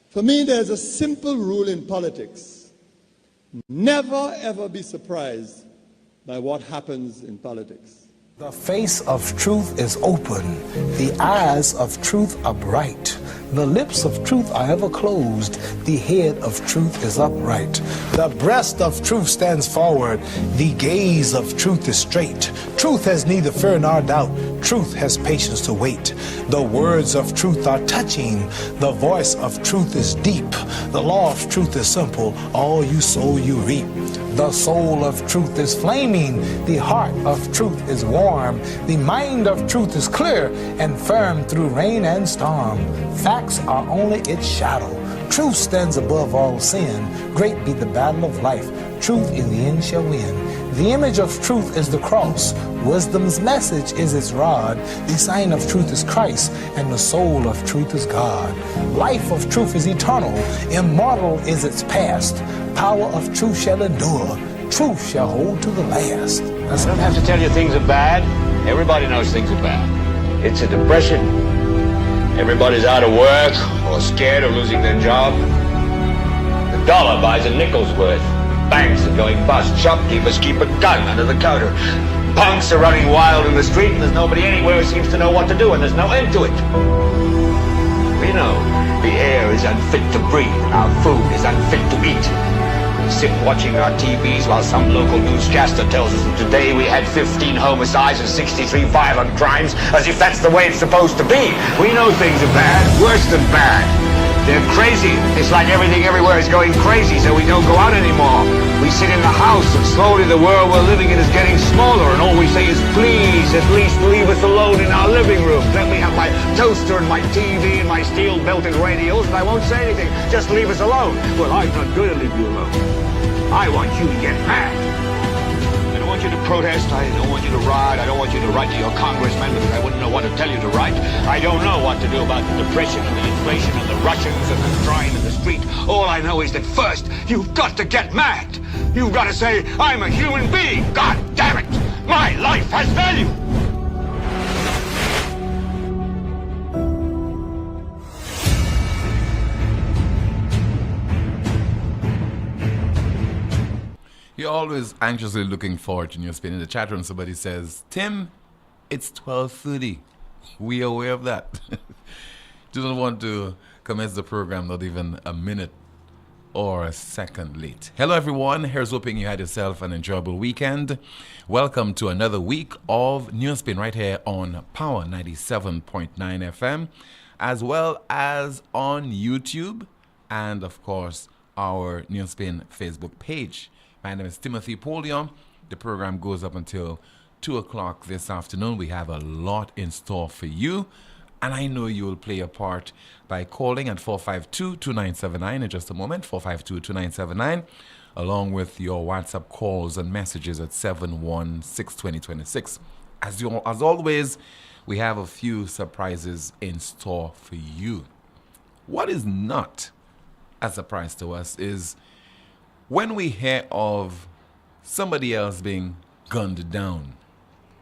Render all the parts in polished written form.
For me, there's a simple rule in politics. Never, ever be surprised by what happens in politics. The face of truth is open. The eyes of truth are bright. The lips of truth are ever closed. The head of truth is upright. The breast of truth stands forward. The gaze of truth is straight. Truth has neither fear nor doubt. Truth has patience to wait. The words of truth are touching. The voice of truth is deep. The law of truth is simple. All you sow, you reap. The soul of truth is flaming. The heart of truth is warm. The mind of truth is clear and firm through rain and storm. Facts are only its shadow. Truth stands above all sin. Great be the battle of life. Truth in the end shall win. The image of truth is the cross. Wisdom's message is its rod. The sign of truth is Christ, and the soul of truth is God. Life of truth is eternal. Immortal is its past. Power of truth shall endure. Truth shall hold to the last. I don't have to tell you things are bad. Everybody knows things are bad. It's a depression. Everybody's out of work or scared of losing their job. The dollar buys a nickel's worth. Banks are going bust. Shopkeepers keep a gun under the counter. Punks are running wild in the street, and there's nobody anywhere who seems to know what to do, and there's no end to it. We know the air is unfit to breathe, and our food is unfit to eat. We sit watching our TVs while some local newscaster tells us that today we had 15 homicides and 63 violent crimes, as if that's the way it's supposed to be. We know things are bad, worse than bad. They're crazy. It's like everything everywhere is going crazy, so we don't go out anymore. We sit in the house, and slowly the world we're living in is getting smaller, and all we say is, please, at least leave us alone in our living room. Let me have my toaster and my TV and my steel-belted radios, and I won't say anything. Just leave us alone. Well, I'm not going to leave you alone. I want you to get mad. I don't want you to protest. I don't want you to riot. I don't want you to write to your congressman because I wouldn't know what to tell you to write. I don't know what to do about the depression and the inflation and the Russians and the crime in the street. All I know is that first, you've got to get mad. You've got to say, I'm a human being. God damn it. My life has value. You're always anxiously looking forward to NewsSpin. In the chat room, somebody says, Tim, it's 12:30. We are aware of that. Do not want to commence the program not even a minute or a second late. Hello, everyone. Here's hoping you had yourself an enjoyable weekend. Welcome to another week of NewsSpin right here on Power 97.9 FM, as well as on YouTube and, of course, our NewsSpin Facebook page. My name is Timothy Poleon. The program goes up until 2 o'clock this afternoon. We have a lot in store for you, and I know you will play a part by calling at 452-2979 in just a moment, 452-2979, along with your WhatsApp calls and messages at 716-2026. As always, we have a few surprises in store for you. What is not a surprise to us is when we hear of somebody else being gunned down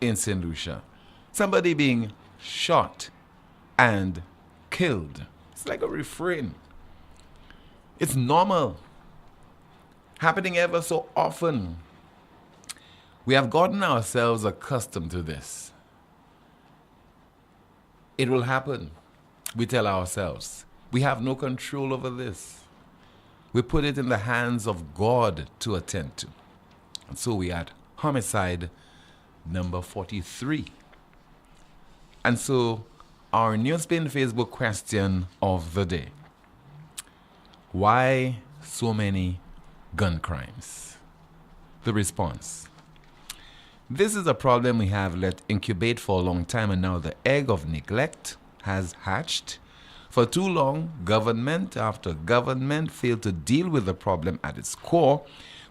in St. Lucia, somebody being shot and killed. It's like a refrain. It's normal. Happening ever so often. We have gotten ourselves accustomed to this. It will happen. We tell ourselves. We have no control over this. We put it in the hands of God to attend to. And so we had homicide number 43. And so our NewsSpin Facebook question of the day. Why so many gun crimes? The response. This is a problem we have let incubate for a long time, and now the egg of neglect has hatched. For too long, government after government failed to deal with the problem at its core,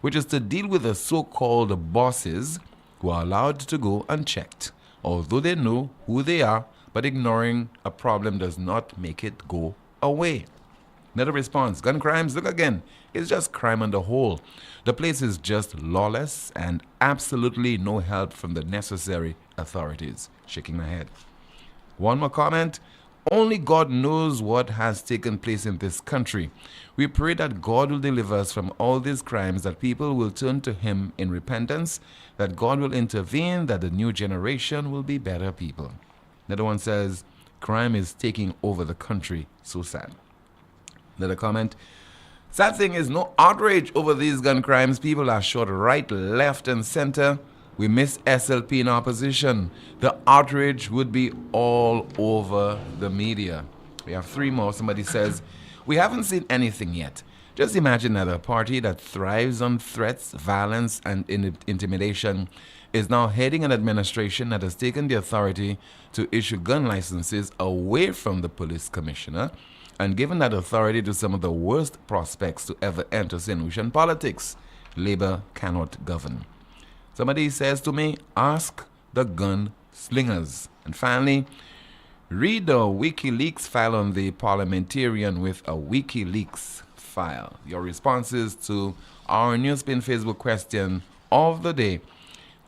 which is to deal with the so-called bosses who are allowed to go unchecked, although they know who they are, but ignoring a problem does not make it go away. Another response, gun crimes, look again, it's just crime on the whole. The place is just lawless and absolutely no help from the necessary authorities. Shaking my head. One more comment. Only God knows what has taken place in this country. We pray that God will deliver us from all these crimes, that people will turn to Him in repentance, that God will intervene, that the new generation will be better people. Another one says, crime is taking over the country. So sad. Another comment, sad thing is no outrage over these gun crimes. People are shot right, left, and center. We miss SLP in opposition. The outrage would be all over the media. We have three more. Somebody says, we haven't seen anything yet. Just imagine that a party that thrives on threats, violence, and intimidation is now heading an administration that has taken the authority to issue gun licenses away from the police commissioner and given that authority to some of the worst prospects to ever enter St. Lucian politics. Labor cannot govern. Somebody says to me, ask the gun slingers. And finally, read the WikiLeaks file on the parliamentarian with a WikiLeaks file. Your responses to our NewsSpin Facebook question of the day,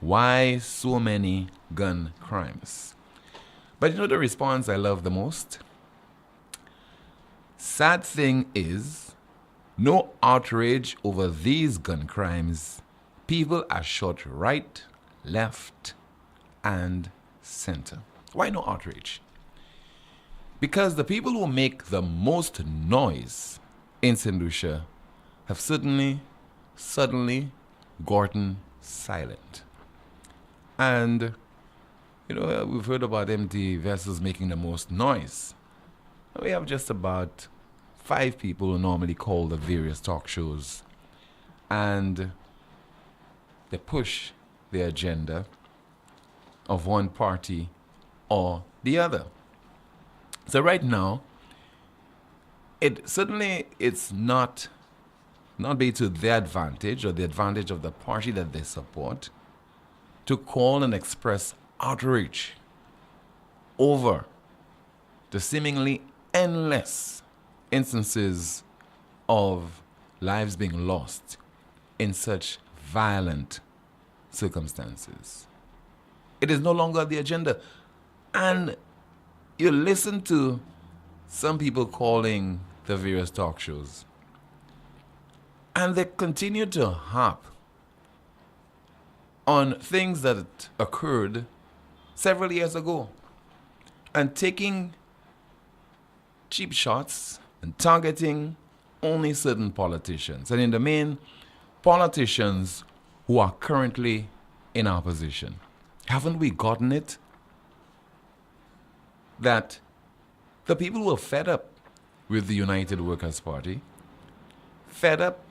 why so many gun crimes? But you know the response I love the most? Sad thing is, no outrage over these gun crimes. People are shot right, left, and center. Why no outrage? Because the people who make the most noise in St. Lucia have suddenly gotten silent. And, you know, we've heard about empty vessels making the most noise. We have just about 5 people who normally call the various talk shows. And they push the agenda of one party or the other. So right now, it's not be to their advantage or the advantage of the party that they support to call and express outrage over the seemingly endless instances of lives being lost in such violent circumstances. It is no longer the agenda. And you listen to some people calling the various talk shows, and they continue to harp on things that occurred several years ago and taking cheap shots and targeting only certain politicians. And in the main, politicians who are currently in opposition. Haven't we gotten it? That the people who are fed up with the United Workers' Party, fed up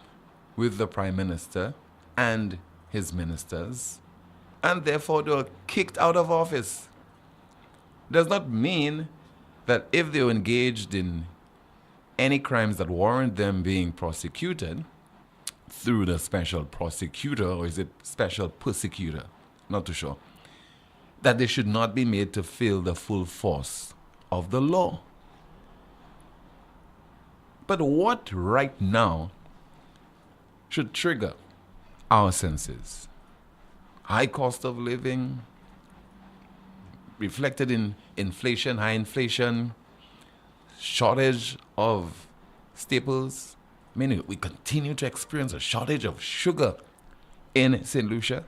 with the Prime Minister and his ministers, and therefore they were kicked out of office. Does not mean that if they were engaged in any crimes that warrant them being prosecuted through the special prosecutor, or is it special persecutor, not too sure, that they should not be made to feel the full force of the law. But what right now should trigger our senses? High cost of living, reflected in inflation, high inflation, shortage of staples. I mean, we continue to experience a shortage of sugar in St. Lucia.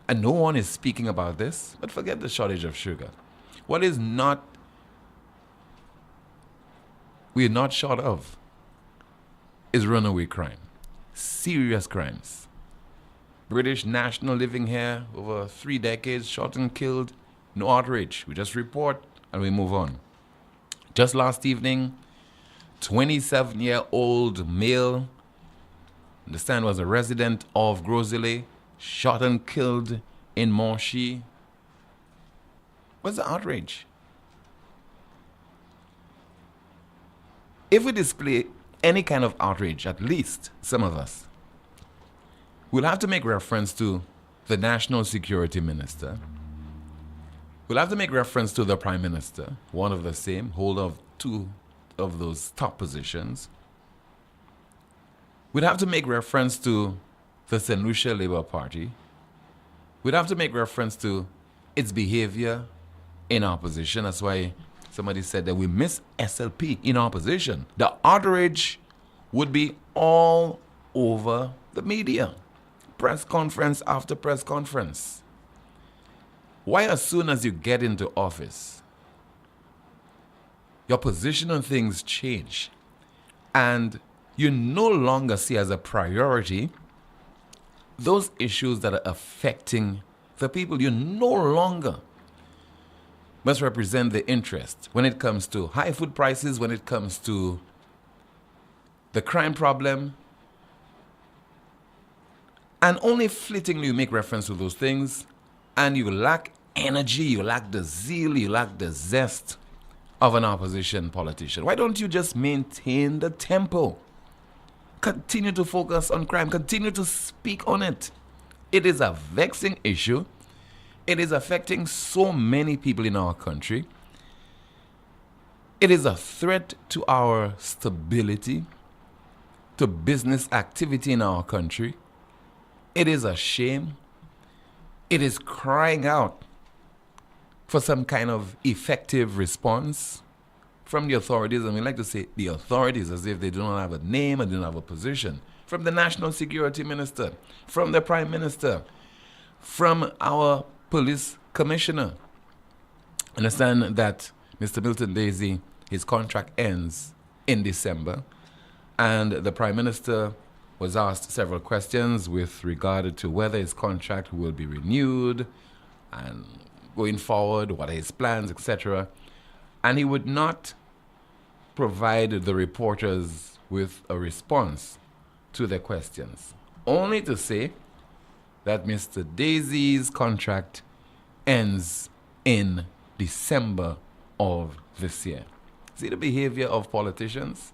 And no one is speaking about this, but forget the shortage of sugar. What is not, we're not short of, is runaway crime. Serious crimes. British national living here over 3 decades, shot and killed, no outrage. We just report and we move on. Just last evening, 27-year-old male, understand was a resident of Grosile, shot and killed in Monchy. What's the outrage? If we display any kind of outrage, at least some of us, we'll have to make reference to the National Security Minister. We'll have to make reference to the Prime Minister, one of the same, holder of 2 of those top positions. We'd have to make reference to the St. Lucia Labour Party. We'd have to make reference to its behavior in opposition. That's why somebody said that we miss SLP in opposition, the outrage would be all over the media. Press conference after press conference. Why, as soon as you get into office, your position on things change, and you no longer see as a priority those issues that are affecting the people? You no longer must represent the interest when it comes to high food prices, when it comes to the crime problem, and only fleetingly you make reference to those things, and you lack energy, you lack the zeal, you lack the zest of an opposition politician. Why don't you just maintain the tempo? Continue to focus on crime, continue to speak on it. It is a vexing issue. It is affecting so many people in our country. It is a threat to our stability, to business activity in our country. It is a shame. It is crying out for some kind of effective response from the authorities. And we like to say the authorities as if they do not have a name and do not have a position. From the National Security Minister, from the Prime Minister, from our Police Commissioner. Understand that Mr. Milton Daisy, his contract ends in December, and the Prime Minister was asked several questions with regard to whether his contract will be renewed and going forward, what are his plans, etc. And he would not provide the reporters with a response to their questions, only to say that Mr. Daisy's contract ends in December of this year. See the behavior of politicians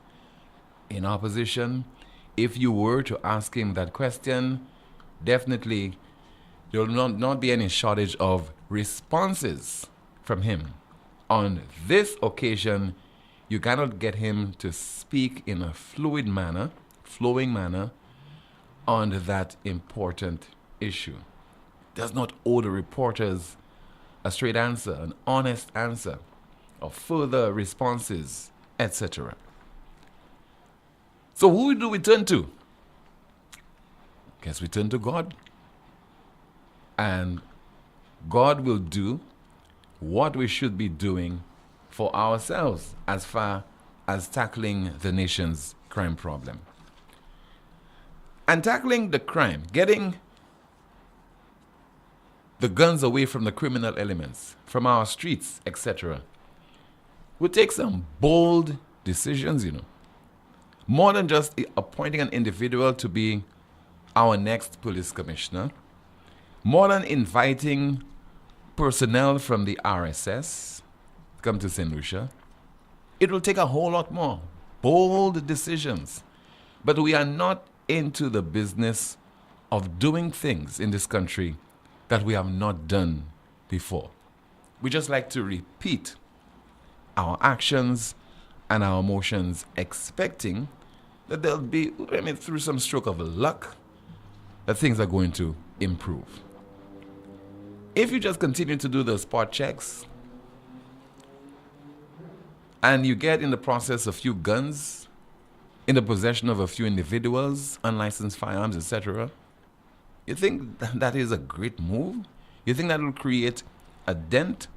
in opposition? If you were to ask him that question, definitely there will not be any shortage of responses from him. On this occasion, you cannot get him to speak in a flowing manner on that important issue. Does not owe the reporters a straight answer, an honest answer, or further responses, etc. So who do we turn to? Guess we turn to God. And God will do what we should be doing for ourselves as far as tackling the nation's crime problem. And tackling the crime, getting the guns away from the criminal elements, from our streets, etc., will take some bold decisions, More than just appointing an individual to be our next police commissioner, more than inviting personnel from the RSS to come to St. Lucia, it will take a whole lot more bold decisions. But we are not into the business of doing things in this country that we have not done before. We just like to repeat our actions and our emotions, expecting that there'll be, through some stroke of luck, that things are going to improve. If you just continue to do the spot checks and you get in the process a few guns in the possession of a few individuals, unlicensed firearms, etc., you think that is a great move? You think that will create a dent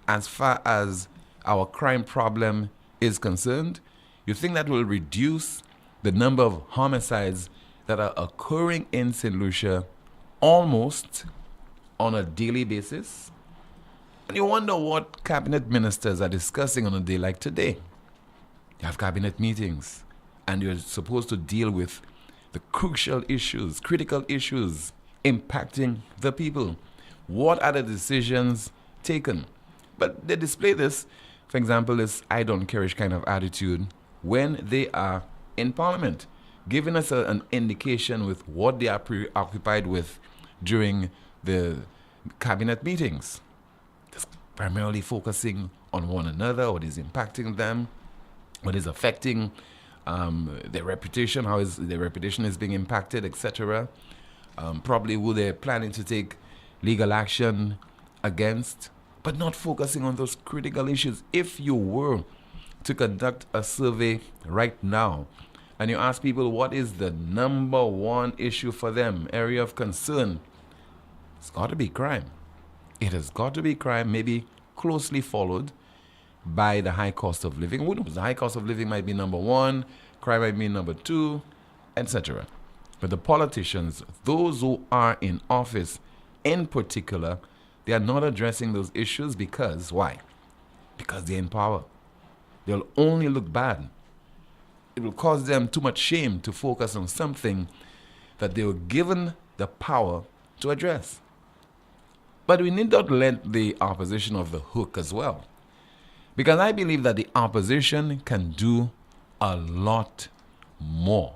as far as our crime problem is concerned? You think that will reduce the number of homicides that are occurring in St. Lucia almost on a daily basis? And you wonder what cabinet ministers are discussing on a day like today. You have cabinet meetings, and you're supposed to deal with the crucial issues, critical issues impacting the people. What are the decisions taken? But they display this, for example, this I don't care-ish kind of attitude when they are in Parliament, giving us an indication with what they are preoccupied with during the cabinet meetings. Just primarily focusing on one another, what is impacting them, what is affecting their reputation, how is their reputation is being impacted, etc. Probably who they're planning to take legal action against, but not focusing on those critical issues. If you were to conduct a survey right now and you ask people what is the number one issue for them, area of concern, it's got to be crime. It has got to be crime, maybe closely followed by the high cost of living. Who knows? The high cost of living might be number one, crime might be number two, etc. But the politicians, those who are in office in particular, they are not addressing those issues because, why? Because they're in power. They'll only look bad. It will cause them too much shame to focus on something that they were given the power to address. But we need not let the opposition off the hook as well. Because I believe that the opposition can do a lot more.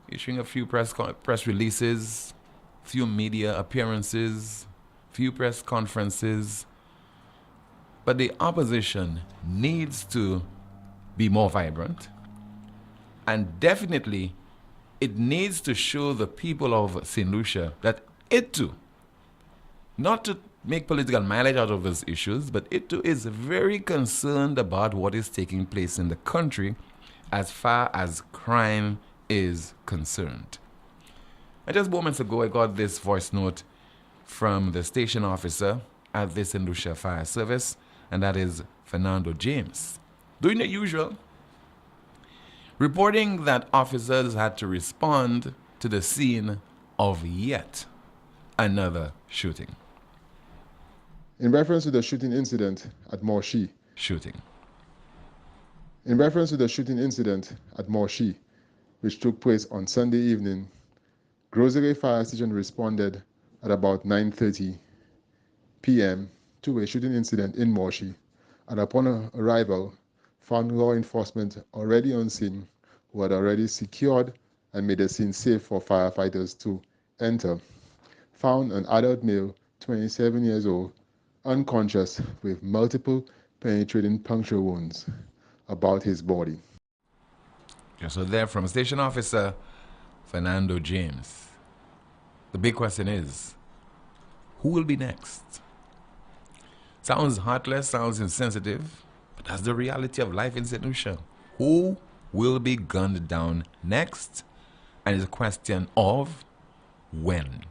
Issuing a few press releases, few media appearances, few press conferences. But the opposition needs to be more vibrant. And definitely, it needs to show the people of St. Lucia that it too, not to make political mileage out of those issues, but it too is very concerned about what is taking place in the country as far as crime is concerned. And just moments ago, I got this voice note from the station officer at the St. Lucia Fire Service, and that is Fernando James, doing the usual, reporting that officers had to respond to the scene of yet another shooting. In reference to the shooting incident at Morshi, which took place on Sunday evening, Grosery Fire Station responded at about 9:30 p.m. to a shooting incident in Morshi, and upon arrival, found law enforcement already on scene, who had already secured and made the scene safe for firefighters to enter. Found an adult male, 27 years old, unconscious with multiple penetrating puncture wounds about his body. Yeah, so there from Station Officer Fernando James. The big question is, who will be next? Sounds heartless, sounds insensitive, but that's the reality of life in St. Lucia. Who will be gunned down next? And it's a question of when.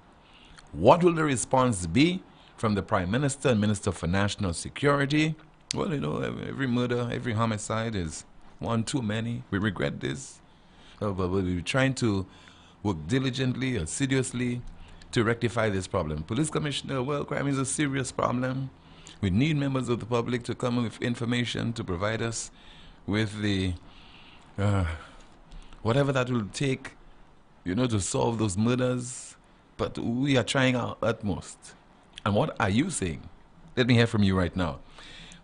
What will the response be from the Prime Minister and Minister for National Security? Well, you know, every murder, every homicide is one too many. We regret this. But we're trying to work diligently, assiduously to rectify this problem. Police Commissioner, well, crime is a serious problem. We need members of the public to come with information to provide us with the whatever that will take, you know, to solve those murders. But we are trying our utmost. And what are you saying? Let me hear from you right now.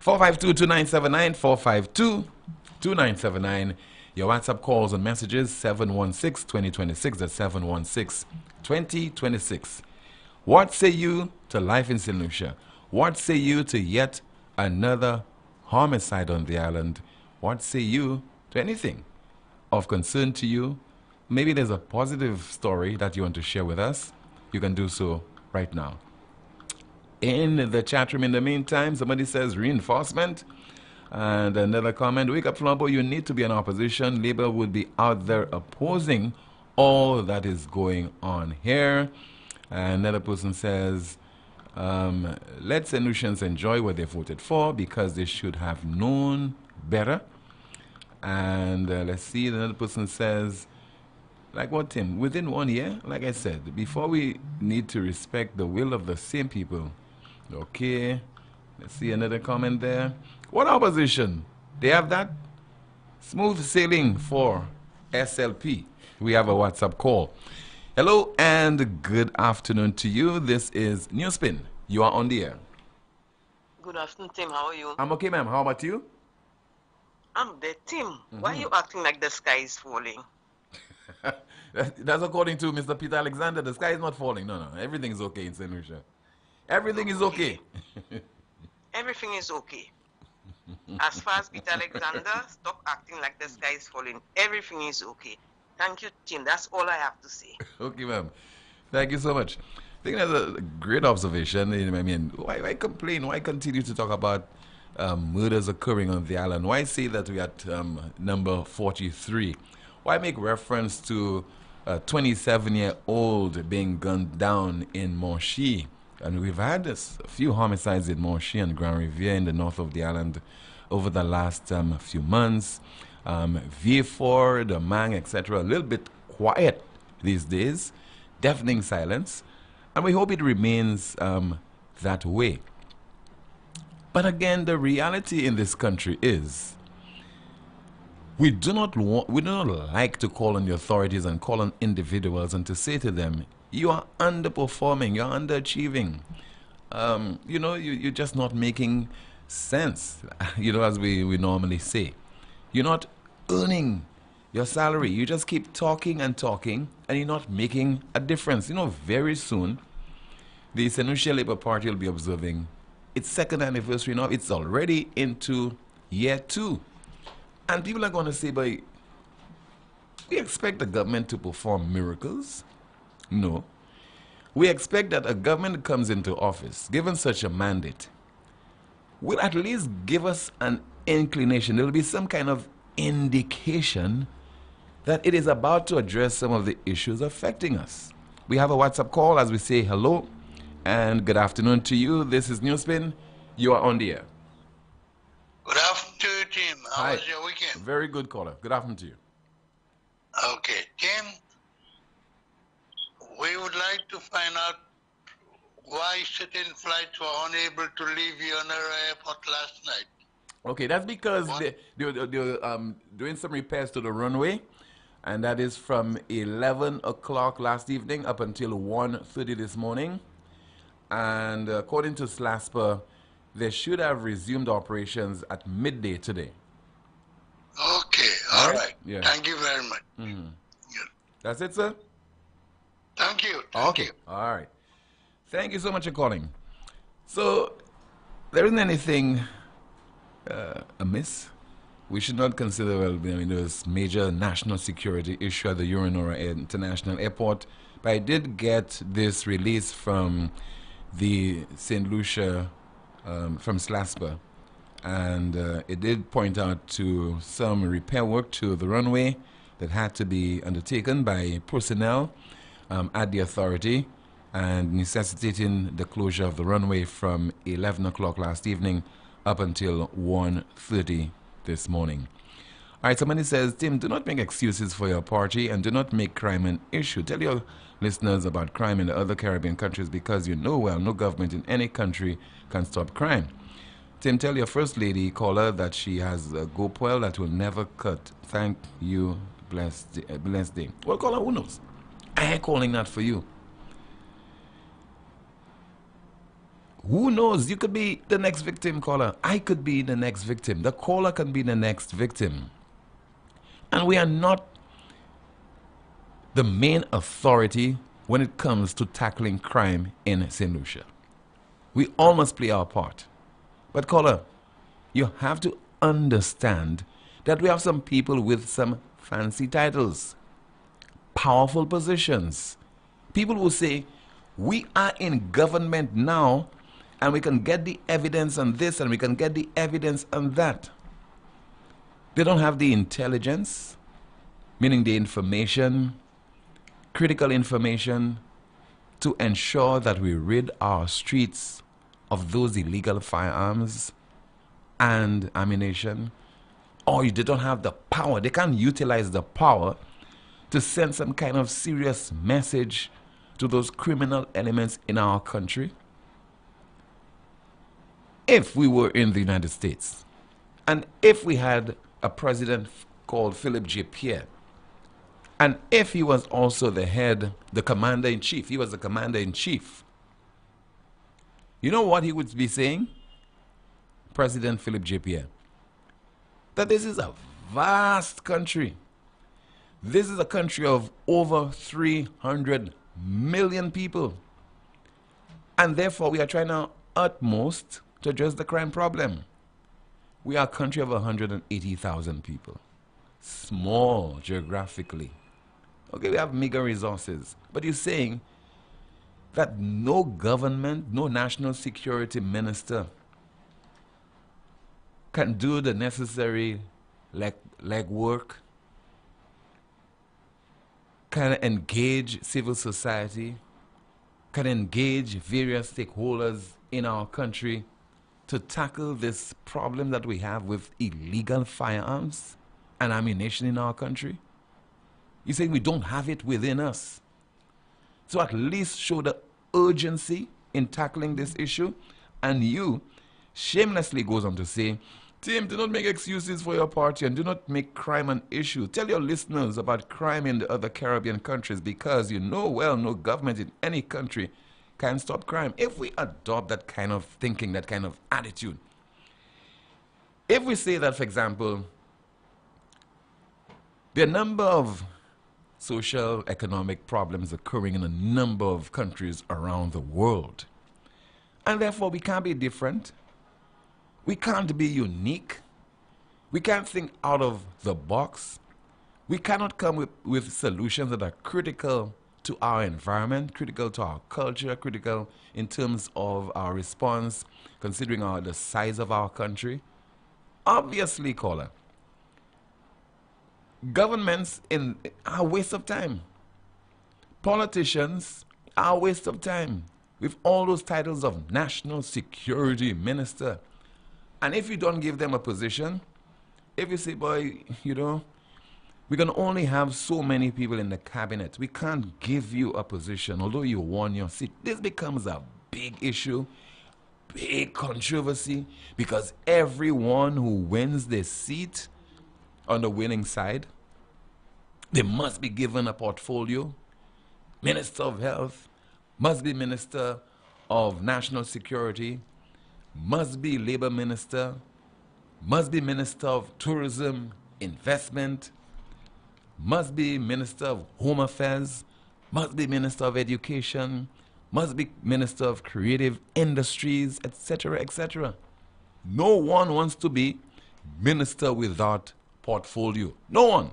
452-2979, 452-2979. Your WhatsApp calls and messages, 716-2026. That's 716-2026. What say you to life in St. Lucia? What say you to yet another homicide on the island? What say you to anything of concern to you? Maybe there's a positive story that you want to share with us. You can do so right now. In the chat room, in the meantime, somebody says reinforcement. And another comment, wake up, Flambeau, you need to be in opposition. Labour would be out there opposing all that is going on here. Another person says, let St. Lucians enjoy what they voted for because they should have known better. And let's see, another person says, like what, Tim? Within 1 year, like I said, before we need to respect the will of the same people. Okay, let's see another comment there. What opposition? They have that? Smooth sailing for SLP. We have a WhatsApp call. Hello and good afternoon to you. This is NewsSpin. You are on the air. Good afternoon, Tim. How are you? I'm okay, ma'am. How about you? I'm there, Tim. Why are you acting like the sky is falling? That's according to Mr. Peter Alexander. The sky is not falling. No. Everything is okay in St. Lucia. Everything is okay. Everything is okay. As far as Peter Alexander, stop acting like the sky is falling. Everything is okay. Thank you, Tim. That's all I have to say. Okay, ma'am. Thank you so much. think that's a great observation. I mean, why complain? Why continue to talk about murders occurring on the island? Why say that we're at number 43? Why make reference to a 27-year-old being gunned down in Monchy? And we've had a few homicides in Monchy and Grand Riviere in the north of the island over the last few months. Vieux-Fort, the Mang, etc. A little bit quiet these days, deafening silence. And we hope it remains that way. But again, the reality in this country is we do not like to call on the authorities and call on individuals and to say to them, you are underperforming, you're underachieving. You're just not making sense, as we normally say. You're not earning your salary. You just keep talking and talking, and you're not making a difference. Very soon, the St. Lucia Labour Party will be observing its second anniversary now. It's already into year 2. And people are going to say, but we expect the government to perform miracles. No. We expect that a government that comes into office, given such a mandate, will at least give us an inclination. There will be some kind of indication that it is about to address some of the issues affecting us. We have a WhatsApp call as we say hello and good afternoon to you. This is NewsSpin. You are on the air. Good afternoon, Tim. How was your weekend? Very good, caller. Good afternoon to you. Okay, Tim, we would like to find out why certain flights were unable to leave Yonera Airport last night. Okay, that's because they were doing some repairs to the runway, and that is from 11 o'clock last evening up until 1:30 this morning. And according to SLASPA, they should have resumed operations at midday today. Okay, all right. Yeah. Thank you very much. Mm-hmm. Yeah. That's it, sir? Thank you. Okay, all right. Thank you so much for calling. So, there isn't anything amiss. We should not consider, there's major national security issue at the Urinora International Airport. But I did get this release from the St. Lucia, from SLASPA. And it did point out to some repair work to the runway that had to be undertaken by personnel at the authority, and necessitating the closure of the runway from 11 o'clock last evening up until 1:30 this morning. All right, somebody says, Tim, do not make excuses for your party and do not make crime an issue. Tell your listeners about crime in the other Caribbean countries because you know well no government in any country can stop crime. Tim, tell your first lady caller that she has a GoPro that will never cut. Thank you. Blessed day. Well, caller, who knows? I ain't calling that for you. Who knows? You could be the next victim, caller. I could be the next victim. The caller can be the next victim. And we are not the main authority when it comes to tackling crime in St. Lucia. We all must play our part. But caller, you have to understand that we have some people with some fancy titles, powerful positions, people who say, we are in government now and we can get the evidence on this and we can get the evidence on that. They don't have the intelligence, meaning the information, critical information, to ensure that we rid our streets of those illegal firearms and ammunition. Or they don't have the power, they can't utilize the power to send some kind of serious message to those criminal elements in our country. If we were in the United States, and if we had a president called Philip J. Pierre, and if he was also the commander-in-chief, he was the commander-in-chief, you know what he would be saying? President Philip J. Pierre, that this is a vast country. This is a country of over 300 million people. And therefore, we are trying our utmost to address the crime problem. We are a country of 180,000 people. Small geographically. Okay, we have meager resources. But you're saying that no government, no national security minister can do the necessary legwork, can engage civil society, can engage various stakeholders in our country to tackle this problem that we have with illegal firearms and ammunition in our country? You say we don't have it within us. So at least show the urgency in tackling this issue. And you shamelessly goes on to say, Tim, do not make excuses for your party and do not make crime an issue. Tell your listeners about crime in the other Caribbean countries, because you know well no government in any country can stop crime. If we adopt that kind of thinking, that kind of attitude, if we say that, for example, there are a number of social, economic problems occurring in a number of countries around the world, and therefore we can't be different. We can't be unique. We can't think out of the box. We cannot come with solutions that are critical to our environment, critical to our culture, critical in terms of our response, considering the size of our country. Obviously, caller, governments are a waste of time. Politicians are a waste of time with all those titles of national security minister. And if you don't give them a position, if you say, boy, you know, we're going to only have so many people in the cabinet, we can't give you a position, although you won your seat. This becomes a big issue, big controversy, because everyone who wins their seat on the winning side, they must be given a portfolio. Minister of Health, must be Minister of National Security, must be Labor Minister, must be Minister of Tourism, Investment, must be Minister of Home Affairs, must be Minister of Education, must be Minister of Creative Industries, etc., etc. No one wants to be minister without portfolio. No one.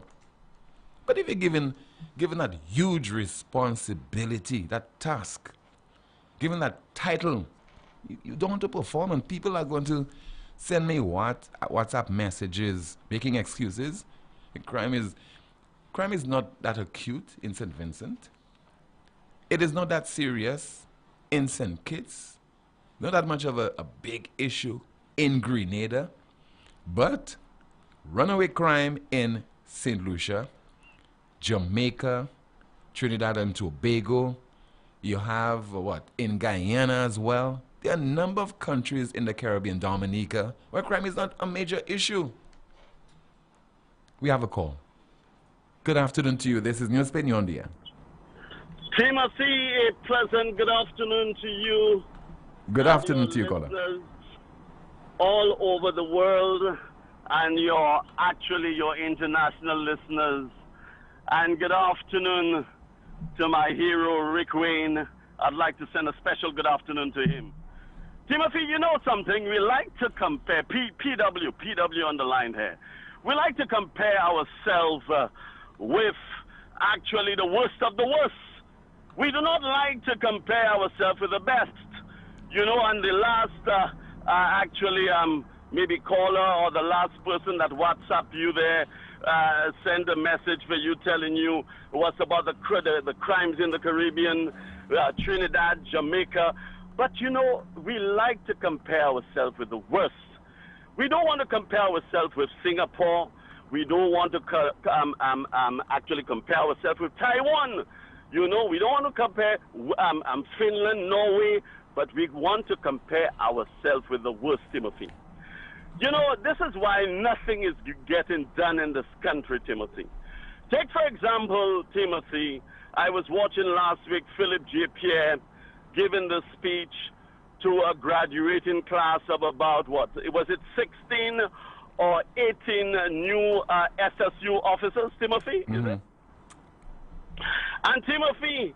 But if you're given that huge responsibility, that task, given that title, you don't want to perform, and people are going to send me WhatsApp messages making excuses. Crime is not that acute in St. Vincent. It is not that serious in St. Kitts. Not that much of a big issue in Grenada. But runaway crime in St. Lucia, Jamaica, Trinidad and Tobago, you have in Guyana as well. There are a number of countries in the Caribbean, Dominica, where crime is not a major issue. We have a call. Good afternoon to you. This is NewsSpin. You're on the air. Timothy, a pleasant good afternoon to you. Good afternoon to you, caller. All over the world, and your international listeners. And good afternoon to my hero, Rick Wayne. I'd like to send a special good afternoon to him. Timothy, you know something? We like to compare, PW underlined here. We like to compare ourselves with actually the worst of the worst. We do not like to compare ourselves with the best. You know, and the last, maybe caller or the last person that WhatsApped you there send a message for you telling you what's about the crimes in the Caribbean, Trinidad, Jamaica. But, you know, we like to compare ourselves with the worst. We don't want to compare ourselves with Singapore. We don't want to actually compare ourselves with Taiwan. You know, we don't want to compare Finland, Norway, but we want to compare ourselves with the worst, Timothy. You know, this is why nothing is getting done in this country, Timothy. Take, for example, Timothy, I was watching last week Philip J. Pierre giving the speech to a graduating class of about, was it 16 or 18 new SSU officers, Timothy? Mm-hmm. Is it? And Timothy,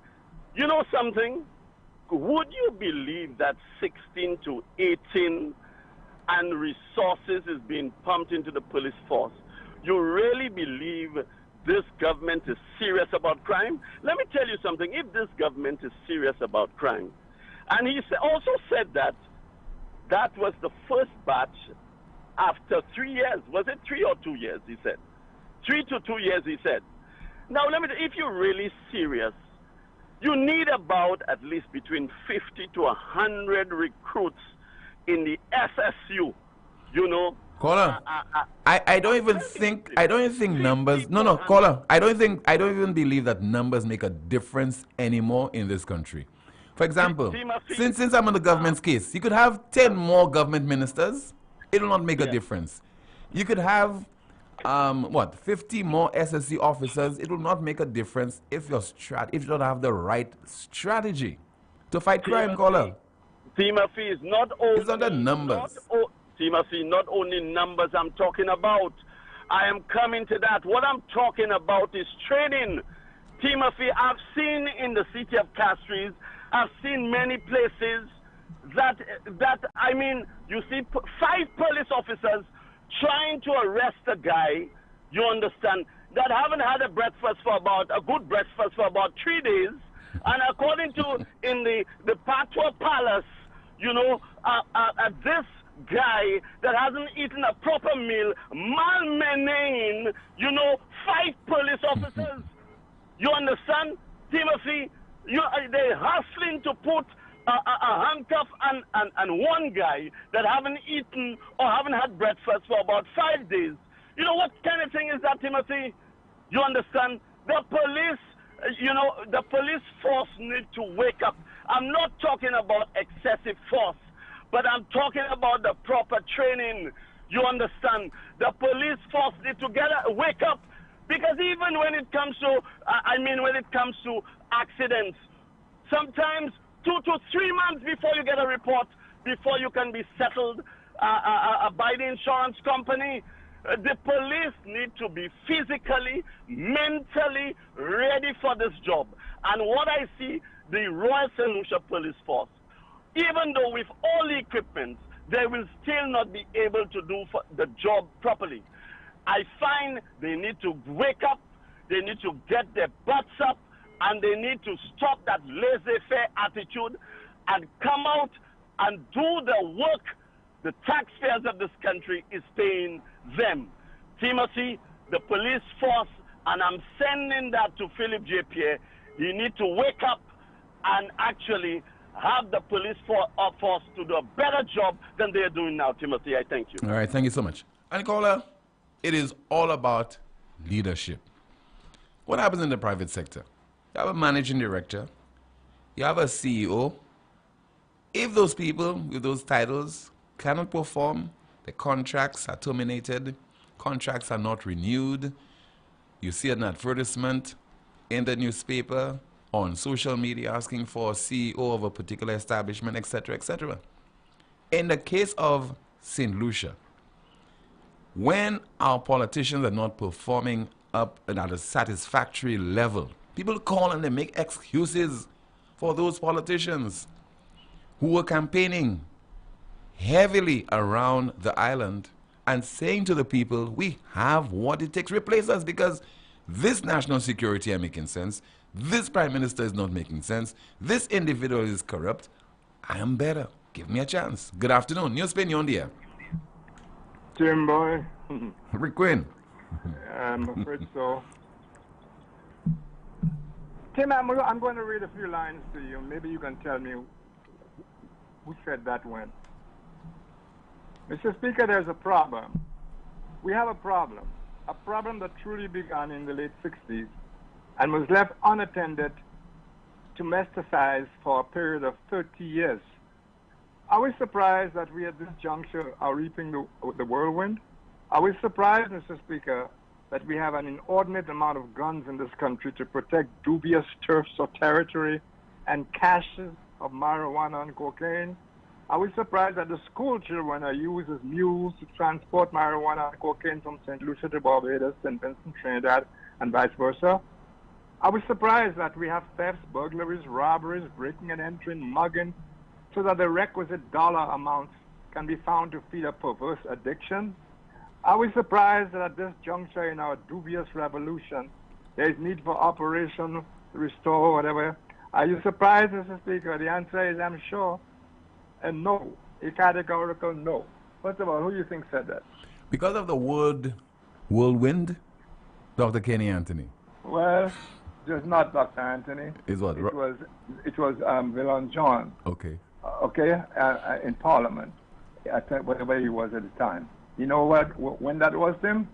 you know something? Would you believe that 16 to 18 and resources is being pumped into the police force? You really believe this government is serious about crime. Let me tell you something. If this government is serious about crime, and he also said that that was the first batch after 3 years. Was it 3 or 2 years, he said? 3 to 2 years, he said. Now, if you're really serious, you need about at least between 50 to 100 recruits in the SSU, you know. Caller, I don't even think numbers. No, caller, I don't even believe that numbers make a difference anymore in this country. For example, since I'm on the government's case, you could have 10 more government ministers. It will not make a difference. You could have 50 more SSC officers. It will not make a difference if you don't have the right strategy to fight crime, caller. Timothy is not only. It's not the numbers. Timothy, not only numbers I'm talking about. I am coming to that. What I'm talking about is training. Timothy, I've seen in the city of Castries, I've seen many places that you see 5 police officers trying to arrest a guy, you understand, that haven't had a good breakfast for about 3 days. And according to in the Patois Palace, you know, this guy that hasn't eaten a proper meal, malmenaying, you know, 5 police officers. You understand, Timothy? They're hustling to put a handcuff and one guy that haven't eaten or haven't had breakfast for about 5 days. You know what kind of thing is that, Timothy? You understand? The police, the police force need to wake up. I'm not talking about excessive force, but I'm talking about the proper training. You understand? The police force need to wake up, because even when it comes to, when it comes to accidents, sometimes 2 to 3 months before you get a report, before you can be settled by the insurance company. The police need to be physically, mentally ready for this job. And what I see, the Royal St. Lucia Police Force, even though with all the equipment, they will still not be able to do the job properly. I find they need to wake up, they need to get their butts up, and they need to stop that laissez-faire attitude and come out and do the work the taxpayers of this country is paying them. Timothy, the police force, and I'm sending that to Philip J. Pierre, you need to wake up and actually have the police force to do a better job than they are doing now, Timothy. I thank you. All right, thank you so much. And caller, it is all about leadership. What happens in the private sector? You have a managing director, you have a CEO. If those people with those titles cannot perform, the contracts are terminated, contracts are not renewed, you see an advertisement in the newspaper, on social media asking for a CEO of a particular establishment, etc., etc. In the case of St. Lucia, when our politicians are not performing up at a satisfactory level, people call and they make excuses for those politicians who were campaigning heavily around the island and saying to the people, we have what it takes to replace us, because this national security ain't making sense, this prime minister is not making sense, this individual is corrupt, I am better, give me a chance. Good afternoon, NewsSpin, you're on the air. Tim boy. Rick Quinn. I'm afraid so. Tim, I'm going to read a few lines to you. Maybe you can tell me who said that when. Mr. Speaker, there's a problem. We have a problem that truly began in the late 60s and was left unattended to metastasize for a period of 30 years. Are we surprised that we at this juncture are reaping the whirlwind? Are we surprised, Mr. Speaker, that we have an inordinate amount of guns in this country to protect dubious turfs or territory and caches of marijuana and cocaine? Are we surprised that the school children are used as mules to transport marijuana and cocaine from St. Lucia to Barbados, St. Vincent, Trinidad, and vice versa? Are we surprised that we have thefts, burglaries, robberies, breaking and entering, mugging, so that the requisite dollar amounts can be found to feed a perverse addiction? Are we surprised that at this juncture in our dubious revolution, there is need for operation to restore whatever? Are you surprised, Mr. Speaker? The answer is, I'm sure, a no, a categorical no. First of all, who do you think said that? Because of the word whirlwind, Dr. Kenny Anthony. Well, just not Dr. Anthony. Is what? It was Willon John. Okay. In Parliament, whatever he was at the time. You know when that was, Tim?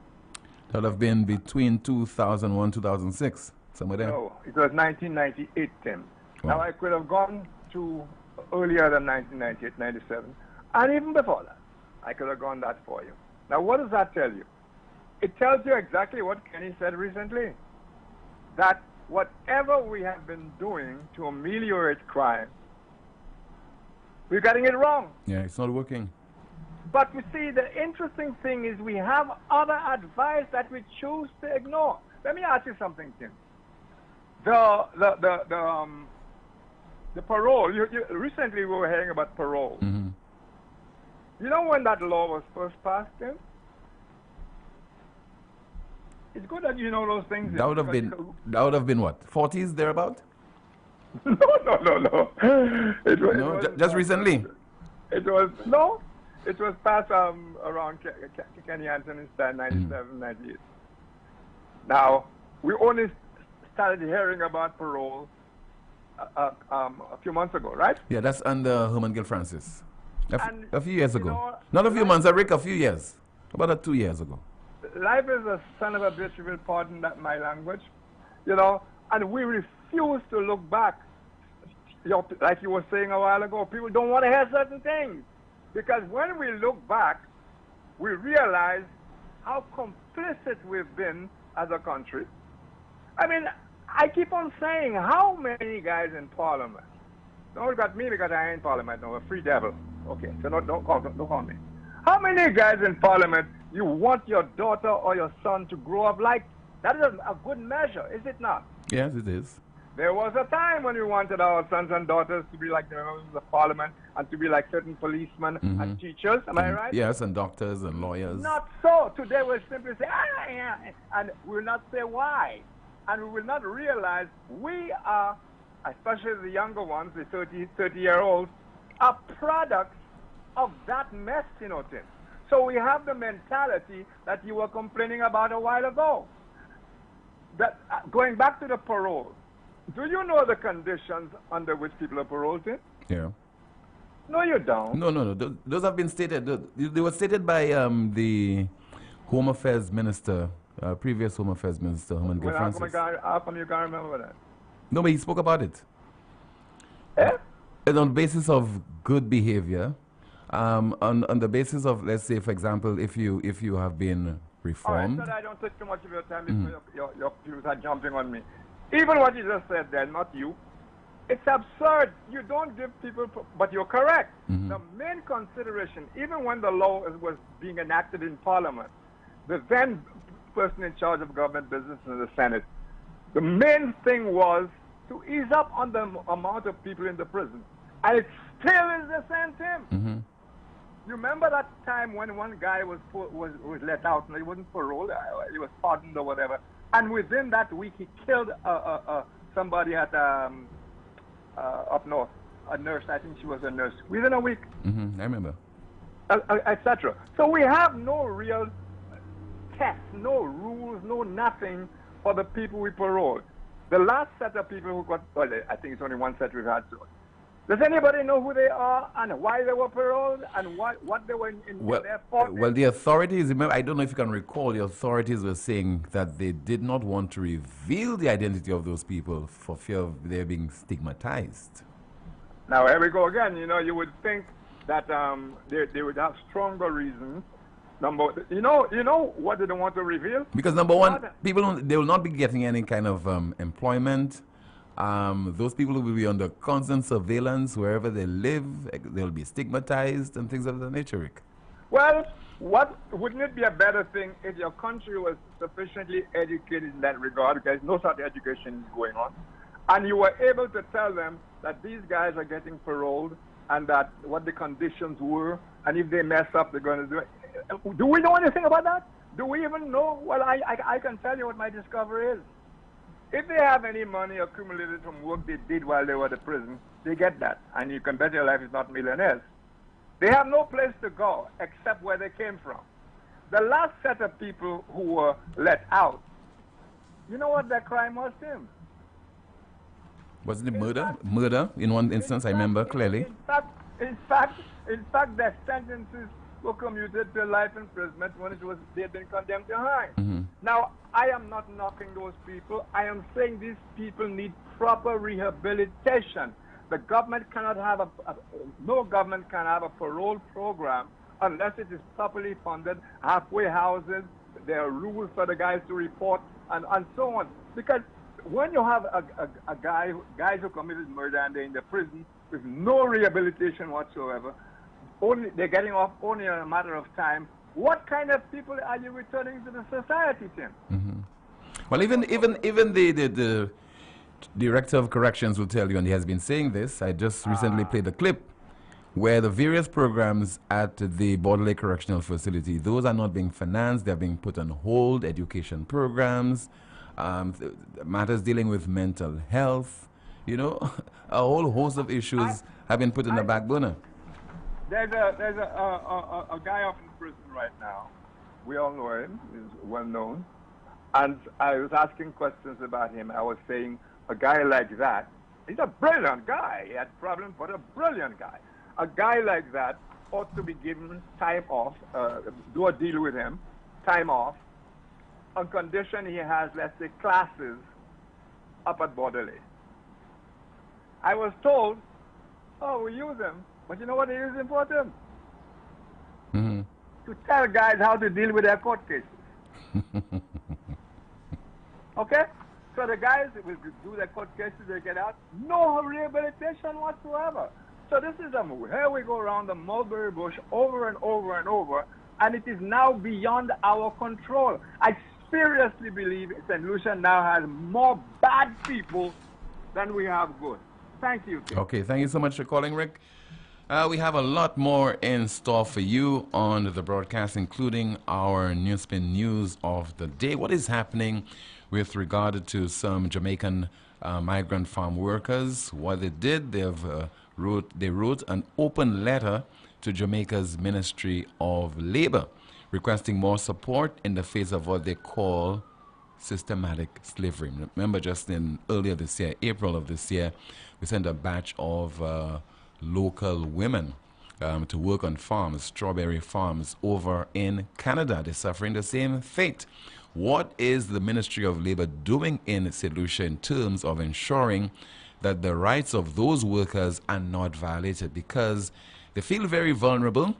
That would have been between 2001 2006, somewhere there. No, it was 1998, Tim. Wow. Now, I could have gone to earlier than 1998, 97, and even before that. I could have gone that for you. Now, what does that tell you? It tells you exactly what Kenny said recently, that whatever we have been doing to ameliorate crime, we're getting it wrong. Yeah, it's not working. But you see, the interesting thing is we have other advice that we choose to ignore. Let me ask you something, Tim. The parole. Recently, we were hearing about parole. Mm-hmm. You know when that law was first passed, Tim? It's good that you know those things. That would have been what? 40s thereabout? No. It was just recently. It was passed around Kenny Anthony's time, 97, 98. Now, we only started hearing about parole a few months ago, right? Yeah, that's under Herman Gill Francis. A few years ago. Know, Not a few months, Rick, a few years. About 2 years ago. Life is a son of a bitch, you will pardon that my language. And we refuse to look back. Like you were saying a while ago, people don't want to hear certain things. Because when we look back, we realize how complicit we've been as a country. I mean, I keep on saying, how many guys in Parliament? Don't look at me because I ain't in Parliament, no, a free devil. Okay, so don't call me. How many guys in Parliament you want your daughter or your son to grow up like? That is a good measure, is it not? Yes, it is. There was a time when we wanted our sons and daughters to be like the members of Parliament and to be like certain policemen and teachers. Am I right? Yes, and doctors and lawyers. Not so. Today we'll simply say, yeah, and we will not say why. And we will not realize we are, especially the younger ones, the 30-year-olds, are products of that mess, Tim. So we have the mentality that you were complaining about a while ago. That going back to the parole, do you know the conditions under which people are paroled in? Yeah. No, you don't. No. Those have been stated. They were stated by the Home Affairs Minister, previous Home Affairs Minister, Herman Gill Francis. How come you can't remember that? No, but he spoke about it. And on the basis of good behavior, on the basis of, let's say, for example, if you have been reformed. All right, so I don't take too much of your time because your views are jumping on me. Even what you just said there, not you. It's absurd. You don't give people, but you're correct. The main consideration, even when the law was being enacted in Parliament, the then person in charge of government business in the Senate, the main thing was to ease up on the amount of people in the prison. And it still is the same thing. You remember that time when one guy was let out and he wasn't paroled, he was pardoned or whatever, and within that week he killed somebody at up north, a nurse. I think she was a nurse. Within a week. I remember. Etc. So we have no real tests, no rules, no nothing for the people we parole. The last set of people who got, well, I think it's only one set we've had. So. Does anybody know who they are and why they were paroled and what they were in their fault? Well, the authorities, remember, I don't know if you can recall, the authorities were saying that they did not want to reveal the identity of those people for fear of their being stigmatized. Now, here we go again. You would think that they would have stronger reasons. You know what they don't want to reveal? Because number one, they will not be getting any kind of employment. Those people will be under constant surveillance wherever they live. They'll be stigmatized and things of that nature, Rick. Well, wouldn't it be a better thing if your country was sufficiently educated in that regard, because no such education is going on, and you were able to tell them that these guys are getting paroled and that what the conditions were, and if they mess up, they're going to do it. Do we know anything about that? Do we even know? Well, I can tell you what my discovery is. If they have any money accumulated from work they did while they were in prison, they get that. And you can bet your life it's not millionaires. They have no place to go except where they came from. The last set of people who were let out, you know what their crime was, Tim? Wasn't it murder? Murder in one instance, I remember clearly. In fact, their sentences were commuted to life imprisonment when they had been condemned to hang. Now, I am not knocking those people. I am saying these people need proper rehabilitation. The government cannot have no government can have a parole program unless it is properly funded, halfway houses, there are rules for the guys to report, and so on. Because when you have guys who committed murder and they're in the prison with no rehabilitation whatsoever, they're getting off only in a matter of time, what kind of people are you returning to the society, Tim? Well, even the Director of Corrections will tell you, and he has been saying this, I just recently played a clip where the various programs at the Border Lake Correctional Facility, those are not being financed, they're being put on hold, education programs, matters dealing with mental health, you know, a whole host of issues have been put in the back burner. There's a guy off in prison right now. We all know him. He's well known. And I was asking questions about him. I was saying, a guy like that, he's a brilliant guy. He had problems, but a brilliant guy. A guy like that ought to be given time off, do a deal with him, time off, on condition he has, let's say, classes up at Border Lake. I was told, oh, we use him. But you know what they use him for, Tim? To tell guys how to deal with their court cases. Okay? So the guys will do their court cases, they get out. No rehabilitation whatsoever. So this is a move. Here we go around the mulberry bush over and over and over, and it is now beyond our control. I seriously believe St. Lucia now has more bad people than we have good. Thank you, Tim. Okay, thank you so much for calling, Rick. We have a lot more in store for you on the broadcast, including our NewsSpin news of the day. What is happening with regard to some Jamaican migrant farm workers? What they did, they wrote an open letter to Jamaica's Ministry of Labor, requesting more support in the face of what they call systematic slavery. Remember, just in earlier this year, April of this year, we sent a batch of local women to work on farms, strawberry farms over in Canada. They're suffering the same fate. What is the Ministry of Labor doing in St. Lucia in terms of ensuring that the rights of those workers are not violated? Because they feel very vulnerable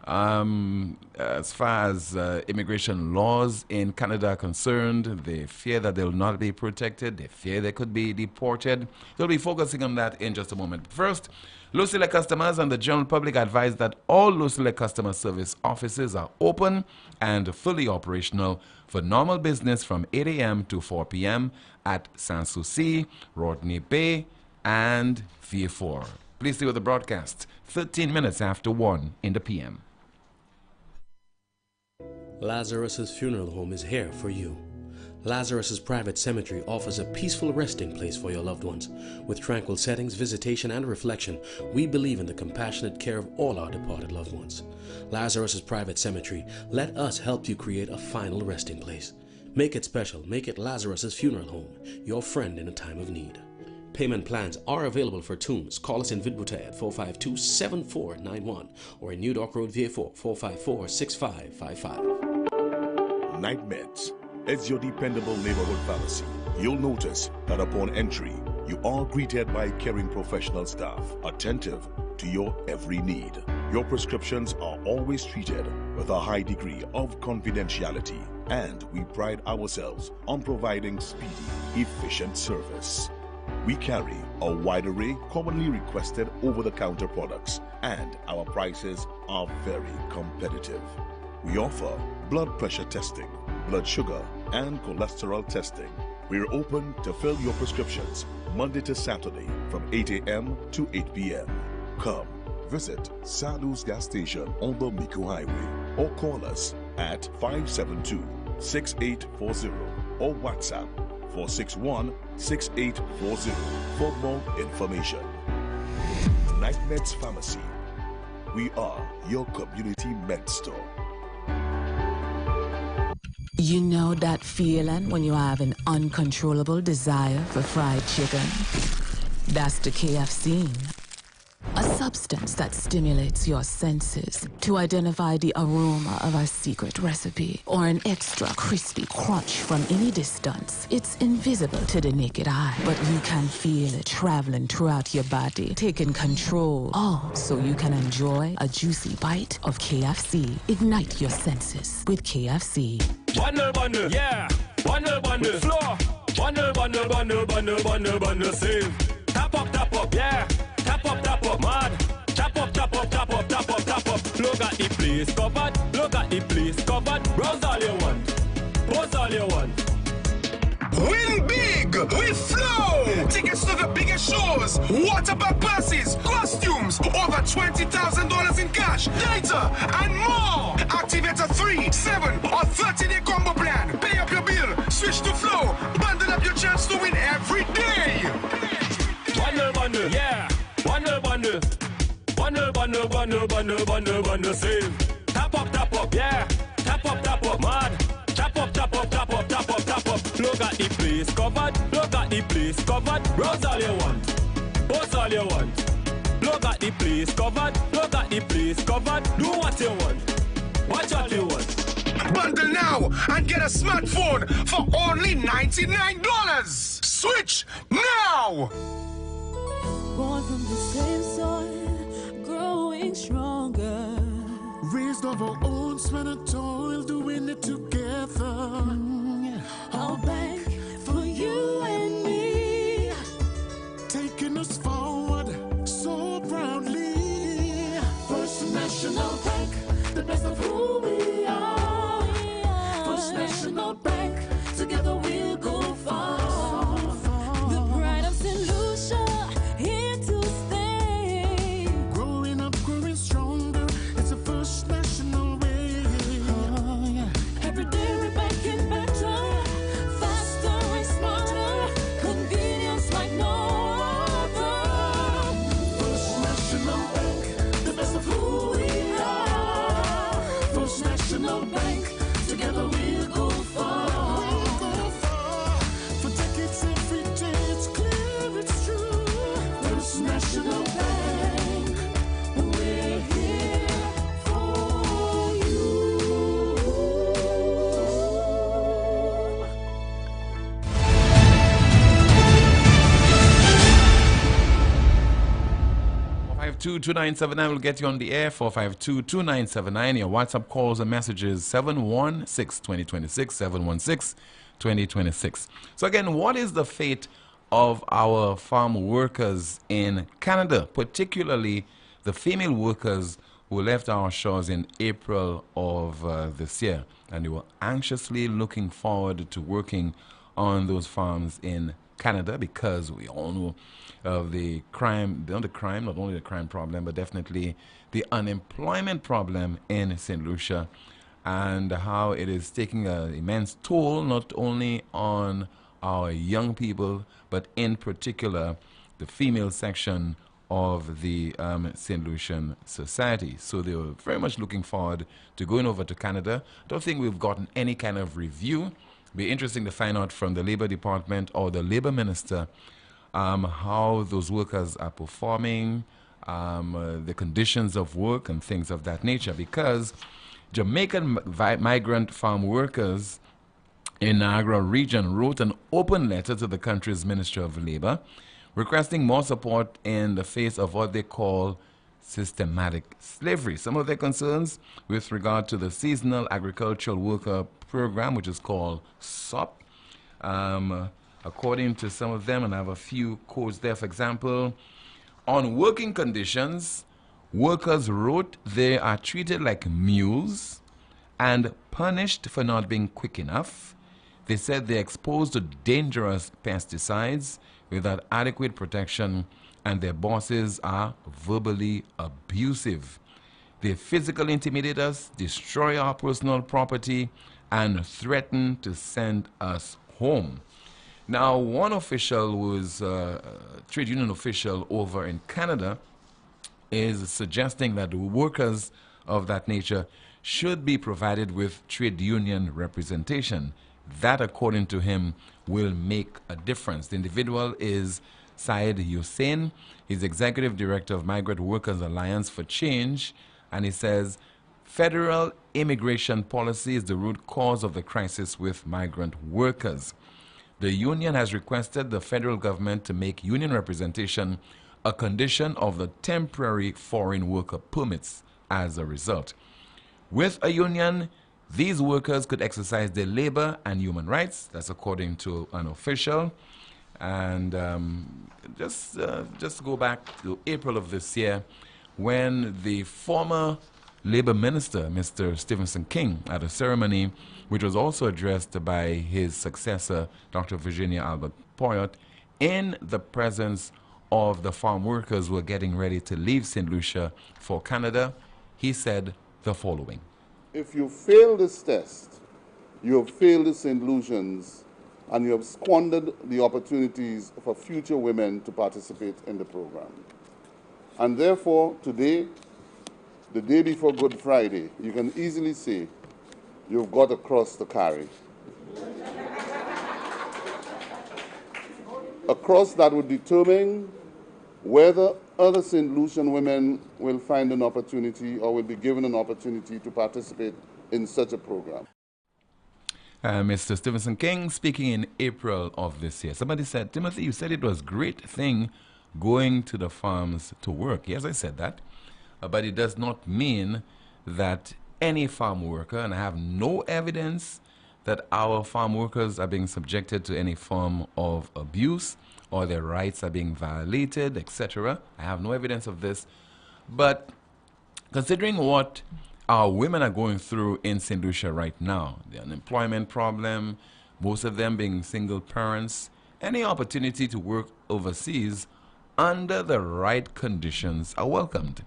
as far as immigration laws in Canada are concerned. They fear that they will not be protected. They fear they could be deported. They'll be focusing on that in just a moment. First, Lucille customers and the general public advise that all Lucille customer service offices are open and fully operational for normal business from 8 a.m. to 4 p.m. at Sans-Souci, Rodney Bay, and Vieux-Fort. Please stay with the broadcast. 13 minutes after 1 in the p.m. Lazarus's Funeral Home is here for you. Lazarus's Private Cemetery offers a peaceful resting place for your loved ones. With tranquil settings, visitation, and reflection, we believe in the compassionate care of all our departed loved ones. Lazarus's Private Cemetery, let us help you create a final resting place. Make it special. Make it Lazarus's Funeral Home, your friend in a time of need. Payment plans are available for tombs. Call us in Vidbouté at 452-7491 or in New Dock Road, Vieux-Fort, 454-6555. Night Meds is your dependable neighborhood pharmacy. You'll notice that upon entry, you are greeted by caring professional staff, attentive to your every need. Your prescriptions are always treated with a high degree of confidentiality, and we pride ourselves on providing speedy, efficient service. We carry a wide array commonly requested over-the-counter products, and our prices are very competitive. We offer blood pressure testing, blood sugar, and cholesterol testing. We're open to fill your prescriptions Monday to Saturday from 8 a.m. to 8 p.m. Come visit Sadu's gas station on the Mico Highway or call us at 572-6840 or WhatsApp 461-6840 for more information. NightMeds Pharmacy. We are your community med store. You know that feeling when you have an uncontrollable desire for fried chicken? That's the KFC. A substance that stimulates your senses to identify the aroma of our secret recipe or an extra crispy crunch from any distance. It's invisible to the naked eye, but you can feel it traveling throughout your body, taking control. All so you can enjoy a juicy bite of KFC. Ignite your senses with KFC. Bundle, yeah. Bundle, floor. Bundle, save. Tap up, yeah. Tap up, mad. Tap up. Look at the place covered. Browse all you want. Pose all you want. Win big with Flow! Tickets to the biggest shows, waterpark passes, costumes, over $20,000 in cash, data, and more! Activate a 3, 7, or 30-day combo plan. Pay up your bill, switch to Flow, bundle up your chance to win every day! Bundle, yeah. Bundle, save. Tap up, yeah. Tap up, mad. Tap up. Look at the place covered. Browse all you want. Pose all you want. Look at the place covered. Do what you want. Watch what you want. Bundle now and get a smartphone for only $99. Switch now! Born from the same soil, growing stronger. Raised of our own sweat and toil, doing it together. Our bank for you and me, taking us forward so proudly. First National Bank, the best of who we are. First National Bank, together we'll go far. The pride of St. Lucia, here to stay. Growing up, growing stronger, it's a First National way. Every day we're banking better, faster and smarter, convenience like no other. First National Bank, The best of who we are. First National Bank, together we'll go far. for decades every day, it's clear, it's true. First National Bank, we're here for you. 452-2979 will get you on the air. 452-2979. Your WhatsApp calls and messages 716-2026, 716-2026. So again, what is the fate of our farm workers in Canada, particularly the female workers who left our shores in April of this year, and they were anxiously looking forward to working on those farms in Canada, because we all know of the crime, not only the crime problem, but definitely the unemployment problem in St. Lucia, and how it is taking an immense toll not only on our young people, but in particular the female section of the St. Lucian society. So they were very much looking forward to going over to Canada. I don't think we've gotten any kind of review. Be interesting to find out from the Labor Department or the Labor Minister how those workers are performing, the conditions of work and things of that nature, because Jamaican migrant farm workers in Niagara region wrote an open letter to the country's Ministry of Labor requesting more support in the face of what they call systematic slavery. Some of their concerns with regard to the Seasonal Agricultural Worker Program, which is called SOP. According to some of them, and I have a few quotes there, for example, on working conditions, workers wrote they are treated like mules and punished for not being quick enough. They said they're exposed to dangerous pesticides without adequate protection, and their bosses are verbally abusive. They physically intimidate us, destroy our personal property, and threaten to send us home. Now, one official who is a trade union official over in Canada is suggesting that workers of that nature should be provided with trade union representation. That, according to him, will make a difference. The individual is Syed Hussein. He's executive director of Migrant Workers Alliance for Change, and he says federal immigration policy is the root cause of the crisis with migrant workers. The union has requested the federal government to make union representation a condition of the temporary foreign worker permits as a result. With a union, these workers could exercise their labor and human rights. That's according to an official. And just go back to April of this year when the former Labor Minister, Mr. Stephenson King, at a ceremony which was also addressed by his successor, Dr. Virginia Albert Poyot, in the presence of the farm workers who were getting ready to leave St. Lucia for Canada, he said the following. If you fail this test, you have failed the St. Lucians and you have squandered the opportunities for future women to participate in the program. And therefore, today, the day before Good Friday, you can easily say you've got a cross to carry. A cross that would determine whether other St. Lucian women will find an opportunity or will be given an opportunity to participate in such a program. Mr. Stephenson King speaking in April of this year. Somebody said, Timothy, you said it was a great thing going to the farms to work. Yes, I said that. But it does not mean that any farm worker, and I have no evidence that our farm workers are being subjected to any form of abuse or their rights are being violated, etc. I have no evidence of this. But considering what our women are going through in St. Lucia right now, the unemployment problem, most of them being single parents, any opportunity to work overseas under the right conditions are welcomed.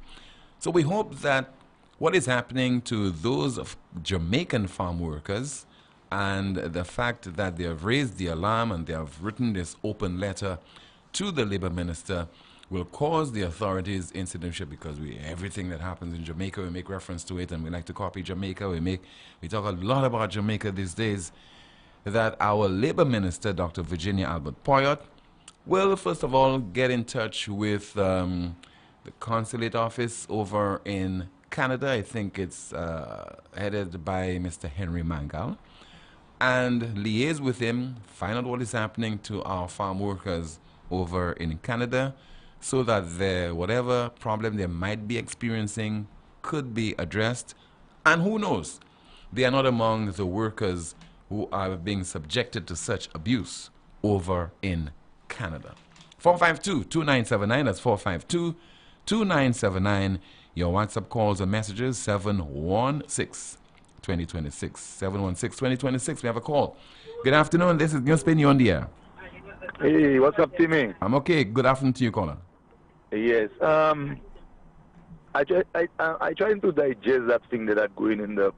So we hope that what is happening to those of Jamaican farm workers and the fact that they have raised the alarm and they have written this open letter to the Labour Minister will cause the authorities in St. Lucia, because everything that happens in Jamaica, we make reference to it and we like to copy Jamaica. We talk a lot about Jamaica these days, that our Labour Minister, Dr. Virginia Albert Poyot, will first of all get in touch with the consulate office over in Canada. I think it's headed by Mr. Henry Mangal, and liaise with him, find out what is happening to our farm workers over in Canada, so that whatever problem they might be experiencing could be addressed. And who knows, they are not among the workers who are being subjected to such abuse over in Canada. 452-2979, that's 452-2979. Your WhatsApp calls and messages, 716-2026. 716-2026, we have a call. Good afternoon, this is NewsSpin, you're on the air. Hey, what's up, Timmy? I'm okay. Good afternoon to you, caller. Yes. I trying to digest that thing that are going in the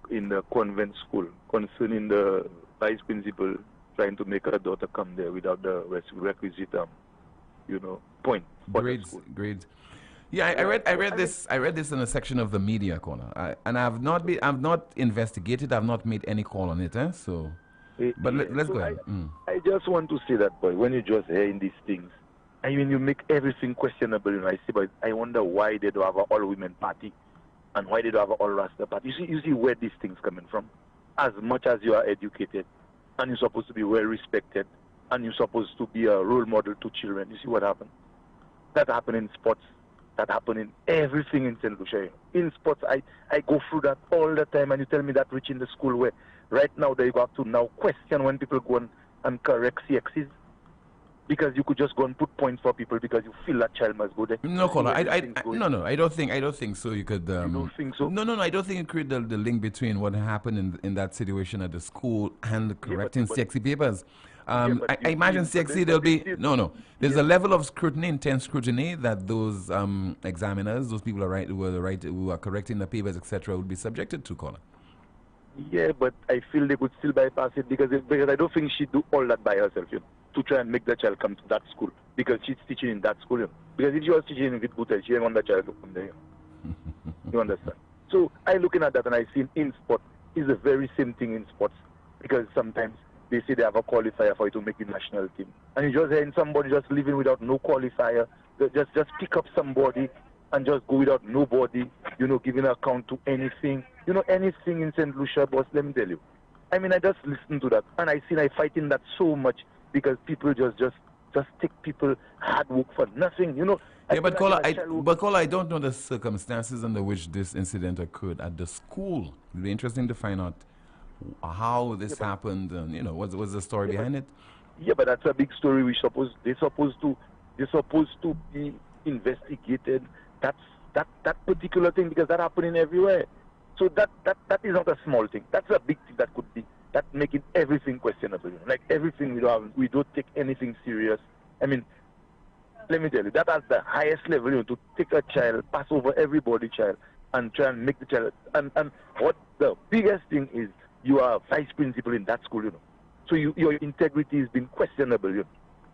convent school concerning the vice principal trying to make her daughter come there without the requisite point. Grades. Yeah, I read this in a section of the media corner, and I've not investigated. I've not made any call on it. So, but let's go ahead. I just want to say that, boy, when you just hearing these things, I mean, you make everything questionable. I see, but I wonder why they don't have an all-women party, and why they don't have an all-Rasta party. You see where these things coming from. As much as you are educated, and you're supposed to be well respected, and you're supposed to be a role model to children. You see what happened? That happened in sports. That happened in everything in St. Lucia. In sports, I go through that all the time, and you tell me that rich in the school where right now they have to now question when people go and correct CXs, because you could just go and put points for people because you feel that child must go there. No, caller, I don't think so. You could. You don't think so? No, I don't think you create the link between what happened in that situation at the school and correcting CXC papers. I imagine CXC there'll be there's a level of scrutiny, intense scrutiny, that those examiners, those people who are correcting the papers, etc., would be subjected to, caller. Yeah, but I feel they could still bypass it because I don't think she'd do all that by herself, to try and make the child come to that school because she's teaching in that school, Because if she was teaching in Vitbutel, she didn't want the child to come there. You understand? So I looking at that and I see in sport is the very same thing in sports because sometimes they say they have a qualifier for you to make the national team, and you just hearing somebody just living without no qualifier, just pick up somebody and just go without nobody, giving account to anything, anything in St. Lucia, boss. Let me tell you, I mean, I just listen to that and I fighting that so much because people just take people hard work for nothing, Yeah, but caller, I don't know the circumstances under which this incident occurred at the school. It'd be interesting to find out how this happened and what's the story behind it. Yeah, but that's a big story. They're supposed to be investigated. That particular thing because that happening everywhere. So that is not a small thing. That's a big thing that making everything questionable. Like everything we don't take anything serious. I mean, let me tell you, that at the highest level, to take a child, pass over everybody child, and try and make the child. And what the biggest thing is, you are a vice principal in that school, So your integrity has been questionable,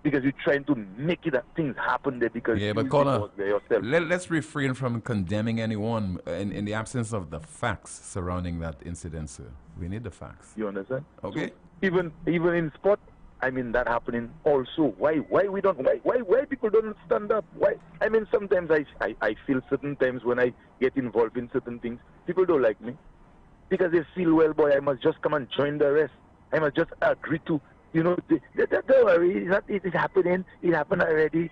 because you're trying to make it that things happen there because caller, there yourself. Let's refrain from condemning anyone in the absence of the facts surrounding that incident, sir. We need the facts. You understand? Okay. So even in sport, I mean that happening also. Why people don't stand up? Why? I mean sometimes I feel certain times when I get involved in certain things, people don't like me because they feel, well, boy, I must just come and join the rest. I must just agree to. Don't worry, it is happening. It happened already.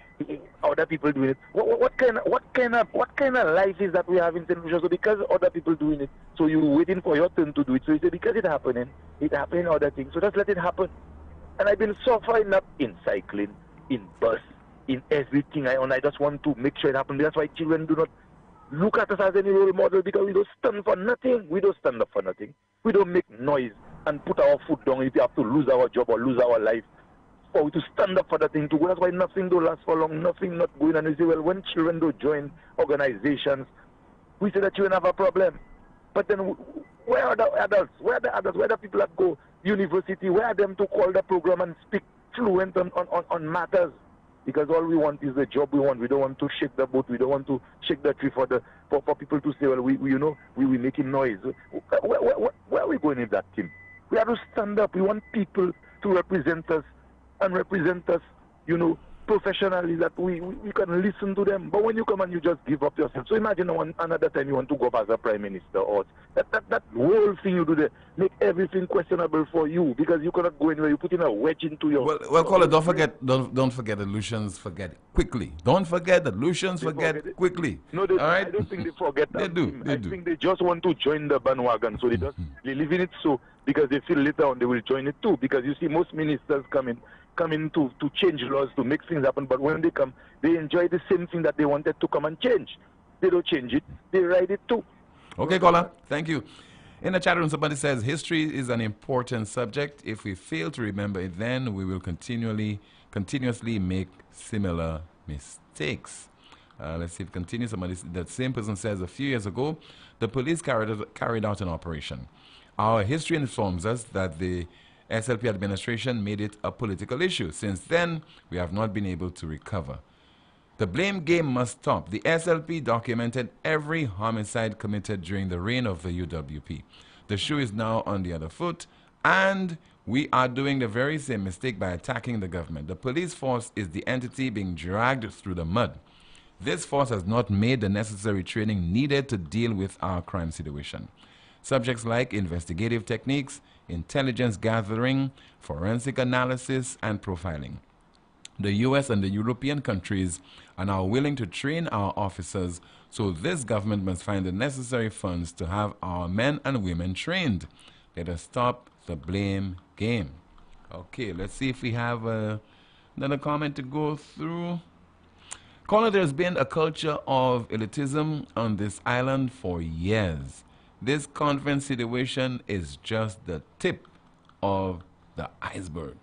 Other people doing it. What kind of life is that we have in St. Lucia? So because other people doing it, so you waiting for your turn to do it. So you say because it happening other things. So just let it happen. And I've been suffering up in cycling, in bus, in everything I just want to make sure it happens. That's why children do not look at us as any role model because we don't stand for nothing. We don't stand up for nothing. We don't make noise and put our foot down if we have to lose our job or lose our life, or to stand up for the thing to go. That's why nothing don't last for long, nothing not going. And we say, well, when children don't join organizations, we say that children have a problem. But then where are the adults? Where are the adults? Where are the people that go university? Where are them to call the program and speak fluent on matters? Because all we want is the job we want. We don't want to shake the boat. We don't want to shake the tree for people to say, well, we making noise. Where are we going with that team? We have to stand up. We want people to represent us professionally, that we can listen to them. But when you come and you just give up yourself. So imagine another time you want to go up as a prime minister, or that whole thing you do there, make everything questionable for you because you cannot go anywhere. You put in a wedge into your... Well, caller, don't forget that Lucians forget it quickly. Don't forget that Lucians forget quickly. No, all right? I don't think they forget that. They do. I think they just want to join the bandwagon. So they live in it so because they feel later on they will join it too. Because you see most ministers come in to change laws, to make things happen, but when they come, they enjoy the same thing that they wanted to come and change. They don't change it, they ride it too. Okay, caller, thank you. In the chat room, somebody says, history is an important subject. If we fail to remember it, then we will continuously make similar mistakes. Let's see if it continues. That same person says, a few years ago, the police carried out an operation. Our history informs us that the SLP administration made it a political issue. Since then, we have not been able to recover. The blame game must stop. The SLP documented every homicide committed during the reign of the UWP. The shoe is now on the other foot, and we are doing the very same mistake by attacking the government. The police force is the entity being dragged through the mud. This force has not made the necessary training needed to deal with our crime situation. Subjects like investigative techniques, intelligence gathering, forensic analysis, and profiling. The US and the European countries are now willing to train our officers, so this government must find the necessary funds to have our men and women trained. Let us stop the blame game. Okay, let's see if we have another comment to go through. Caller, there's been a culture of elitism on this island for years. This conference situation is just the tip of the iceberg.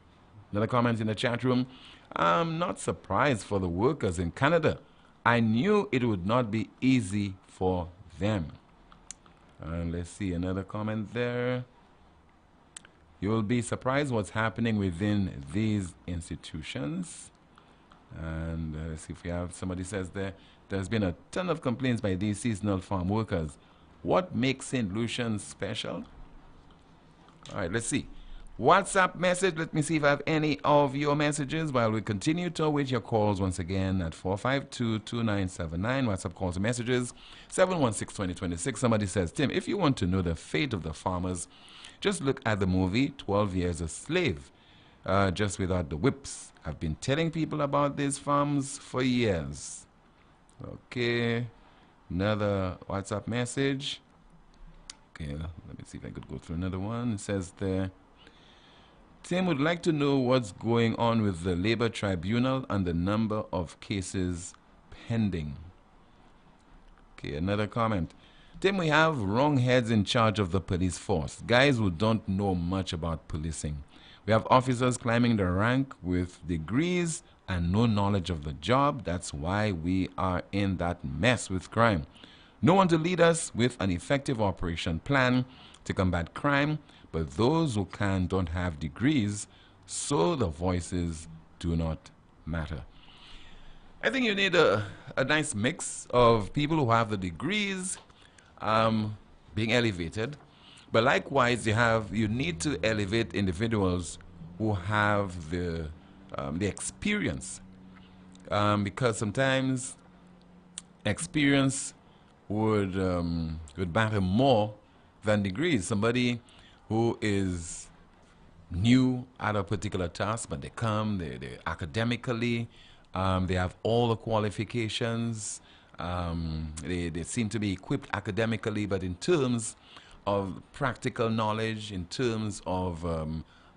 Another comment in the chat room. I'm not surprised for the workers in Canada. I knew it would not be easy for them. And let's see another comment there. You'll be surprised what's happening within these institutions. And let's see if we have somebody says there's been a ton of complaints by these seasonal farm workers. What makes St. Lucian special? All right, let's see. WhatsApp message. Let me see if I have any of your messages while we continue to await your calls once again at 452-2979. WhatsApp calls and messages 716-2026. Somebody says, Tim, if you want to know the fate of the farmers, just look at the movie 12 Years a Slave, just without the whips. I've been telling people about these farms for years. Okay, another WhatsApp message. Okay, let me see if I could go through another one. It says there, Tim would like to know what's going on with the Labor Tribunal and the number of cases pending. Okay, another comment. Tim, we have wrong heads in charge of the police force, guys who don't know much about policing. We have officers climbing the rank with degrees and no knowledge of the job. That's why we are in that mess with crime. No one to lead us with an effective operation plan to combat crime, but those who can don't have degrees, so the voices do not matter. I think you need a nice mix of people who have the degrees being elevated, but likewise you need to elevate individuals who have the experience, because sometimes experience would matter more than degrees. Somebody who is new at a particular task, but they academically, they have all the qualifications, they seem to be equipped academically, but in terms of practical knowledge, in terms of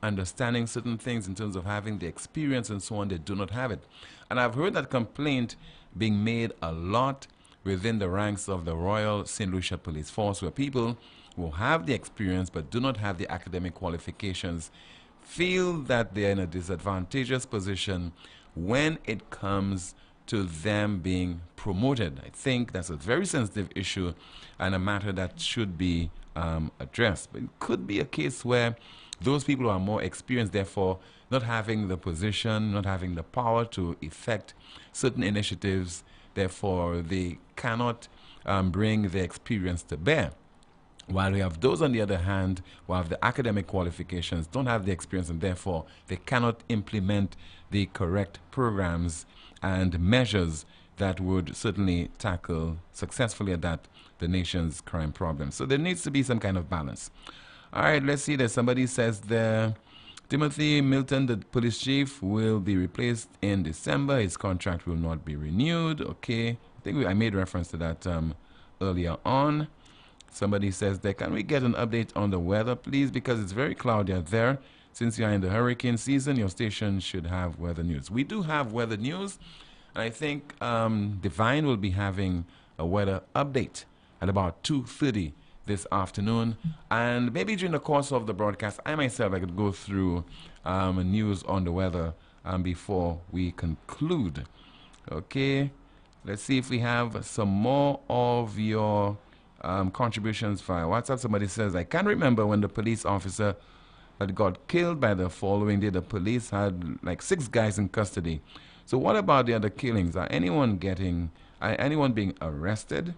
understanding certain things, in terms of having the experience and so on, they do not have it. And I've heard that complaint being made a lot within the ranks of the Royal St. Lucia Police Force, where people who have the experience but do not have the academic qualifications feel that they're in a disadvantageous position when it comes to them being promoted. I think that's a very sensitive issue and a matter that should be addressed. But it could be a case where those people who are more experienced, therefore not having the position, not having the power to effect certain initiatives, therefore they cannot bring their experience to bear. While we have those, on the other hand, who have the academic qualifications, don't have the experience, and therefore they cannot implement the correct programs and measures that would certainly tackle successfully at that the nation's crime problem. So there needs to be some kind of balance. All right, let's see. There's somebody says there, Timothy Milton, the police chief, will be replaced in December. His contract will not be renewed. Okay, I think I made reference to that earlier on. Somebody says there, can we get an update on the weather, please? Because it's very cloudy out there. Since you are in the hurricane season, your station should have weather news. We do have weather news. And I think Divine will be having a weather update at about 2:30 this afternoon. And maybe during the course of the broadcast, I myself, I could go through news on the weather before we conclude. Okay, let's see if we have some more of your contributions via WhatsApp. Somebody says, I can't remember when the police officer that got killed by the following day. The police had like 6 guys in custody. So what about the other killings? Are anyone being arrested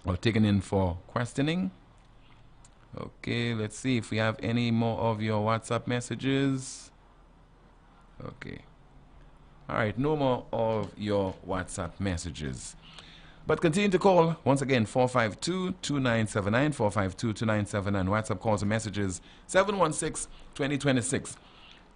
or taken in for questioning? Okay, let's see if we have any more of your WhatsApp messages. Okay. All right, no more of your WhatsApp messages. But continue to call, once again, 452-2979, 452-2979, WhatsApp calls and messages, 716-2026.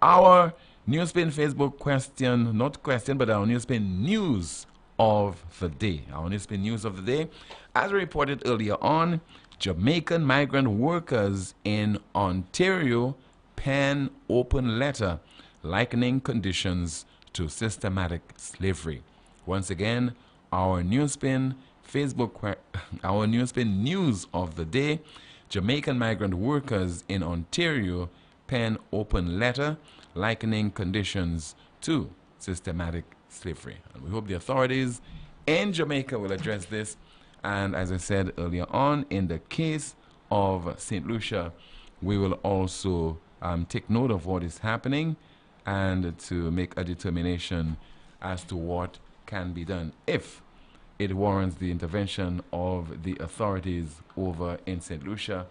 Our NewsSpin Facebook question, not question, but our NewsSpin news of the day. Our NewsSpin news of the day, as reported earlier on, Jamaican migrant workers in Ontario pen open letter likening conditions to systematic slavery. Once again, our NewsSpin Facebook, our NewsSpin news of the day, Jamaican migrant workers in Ontario pen open letter likening conditions to systematic slavery. And we hope the authorities in Jamaica will address this. And as I said earlier on, in the case of St. Lucia, we will also take note of what is happening and to make a determination as to what can be done if it warrants the intervention of the authorities over in St. Lucia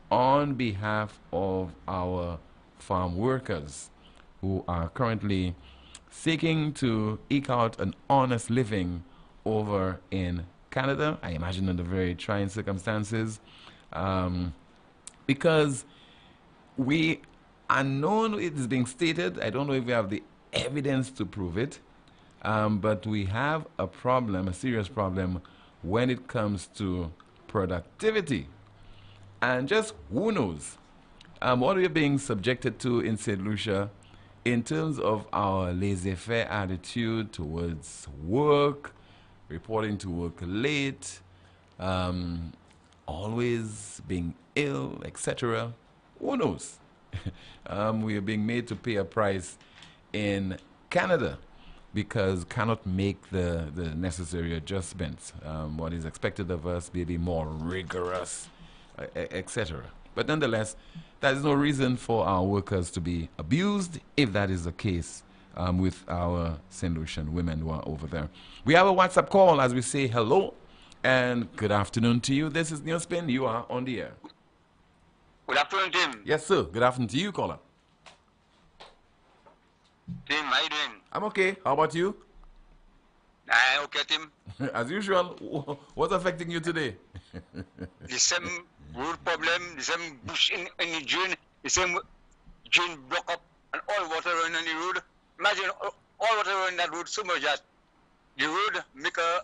on behalf of our farm workers who are currently seeking to eke out an honest living over in Canada, I imagine under very trying circumstances, because we are known, it is being stated, I don't know if we have the evidence to prove it, but we have a problem, a serious problem, when it comes to productivity. And just who knows what we're being subjected to in St. Lucia in terms of our laissez-faire attitude towards work, reporting to work late, always being ill, etc. Who knows? We are being made to pay a price in Canada because cannot make the necessary adjustments. What is expected of us may be more rigorous, etc. But nonetheless, that is no reason for our workers to be abused if that is the case with our St. Lucian women who are over there. We have a WhatsApp call as we say hello and good afternoon to you. This is NewsSpin. You are on the air. Good afternoon, Tim. Yes, sir. Good afternoon to you, caller. Tim, how you doing? I'm okay. How about you? Okay, Tim. As usual, what's affecting you today? The same road problem, the same bush in the drain, the same drain block up and all water running on the road. Imagine all water running that road so much that the road make a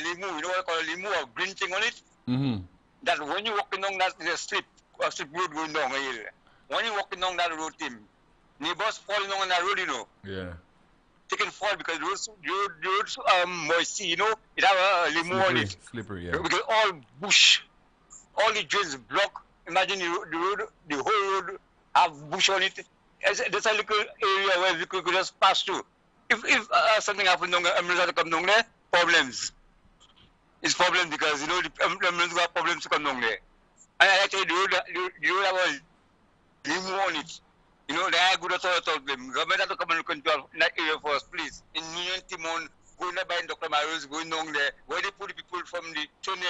limo, you know what I call a limo, a green thing on it? Mm-hmm. That when you walking down that, there's a slip road going down here. When you walking down that road, Tim, neighbors falling on that road, you know. Yeah. Taking fall because the road's moisty, you know, it have a limo on it. Slippery, yeah. Because all bush, all the drains block. Imagine the road, the whole road have bush on it. There's a little area where we could just pass through. If something happened, ambulance come down there, problems. It's problem because, you know, the ambulance got problems to come down there. And I tell you, the road have a limo on it. You know, they are good at all of them. Government have to come and look into that area for us, please. In Union Timon, going by Dr. Maros, going down there, where they put the people from the tunnel.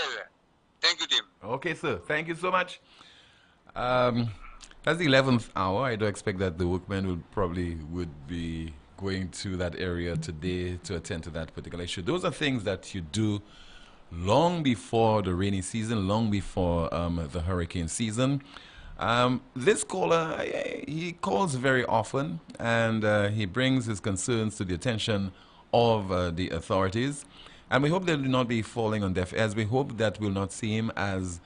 Thank you, Tim. Okay, sir. Thank you so much. That's the 11th hour. I do expect that the workmen would be going to that area today to attend to that particular issue. Those are things that you do long before the rainy season, long before the hurricane season. This caller, he calls very often and he brings his concerns to the attention of the authorities. And we hope they will not be falling on deaf ears. We hope that we'll not see him as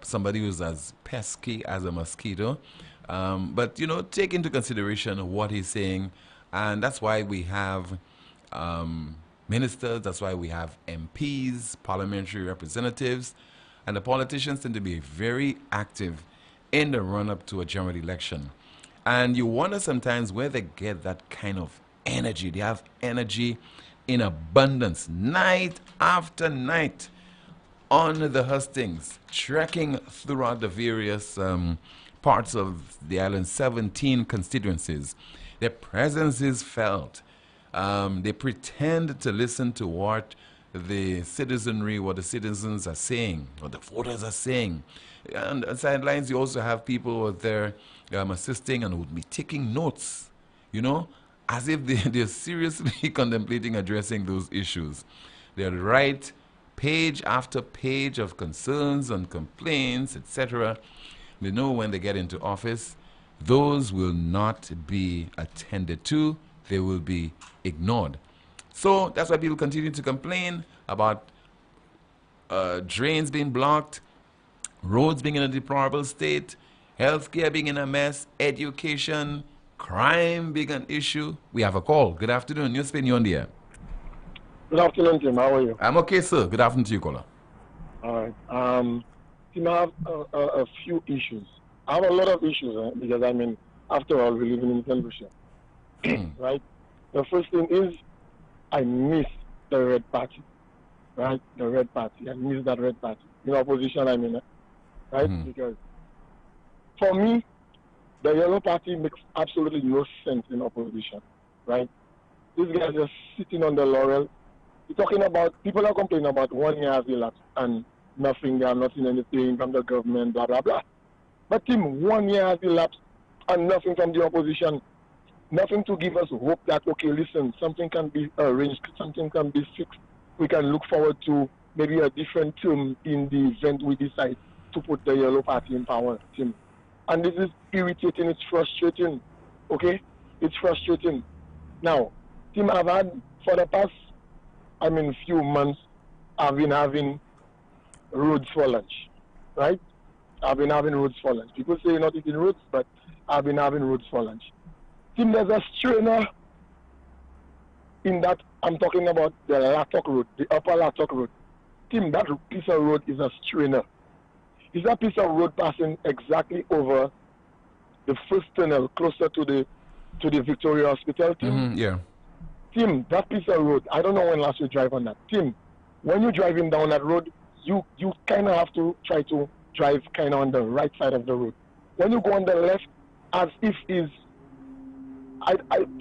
somebody who's as pesky as a mosquito. But, you know, take into consideration what he's saying. And that's why we have ministers, that's why we have MPs, parliamentary representatives. And the politicians tend to be very active in the run-up to a general election. And you wonder sometimes where they get that kind of energy. They have energy in abundance, night after night, on the hustings, trekking throughout the various parts of the island, 17 constituencies. Their presence is felt. They pretend to listen to what the citizenry, what the citizens are saying, what the voters are saying. And on sidelines, you also have people who are there assisting and would be taking notes, you know, as if they're seriously contemplating addressing those issues. They'll write page after page of concerns and complaints, etc. They know when they get into office, those will not be attended to. They will be ignored. So that's why people continue to complain about drains being blocked, roads being in a deplorable state, healthcare being in a mess, education, crime being an issue. We have a call. Good afternoon. NewsSpin, you're on the air. Good afternoon, Tim. How are you? I'm okay, sir. Good afternoon to you, caller. All right. Tim, I have a few issues. I have a lot of issues because I'm in After all, we're living in St. Lucia. Right? The first thing is, I miss the Red Party. Right? The Red Party. I miss that Red Party. In opposition, I mean, right? Because for me, the Yellow Party makes absolutely no sense in opposition. Right? These guys are sitting on the laurel. You're talking about, people are complaining about 1 year has elapsed and nothing, they are not seeing anything from the government, blah, blah, blah. But Tim, 1 year has elapsed and nothing from the opposition, nothing to give us hope that, okay, listen, something can be arranged, something can be fixed. We can look forward to maybe a different term in the event we decide to put the Yellow Party in power, Tim. And this is irritating, it's frustrating, okay? It's frustrating. Now, Tim, I've had, for the past, few months, I've been having roads for lunch, right? I've been having roads for lunch. People say you're not eating roads, but I've been having roads for lunch. Tim, there's a strainer in that I'm talking about the Latok Road, the upper Latok Road. Tim, that piece of road is a strainer. It's a piece of road passing exactly over the first tunnel closer to the Victoria Hospital, Tim. Yeah. Tim, that piece of road, I don't know when last you drive on that. Tim, when you're driving down that road, you kind of have to try to drive kind of on the right side of the road. When you go on the left, as if is,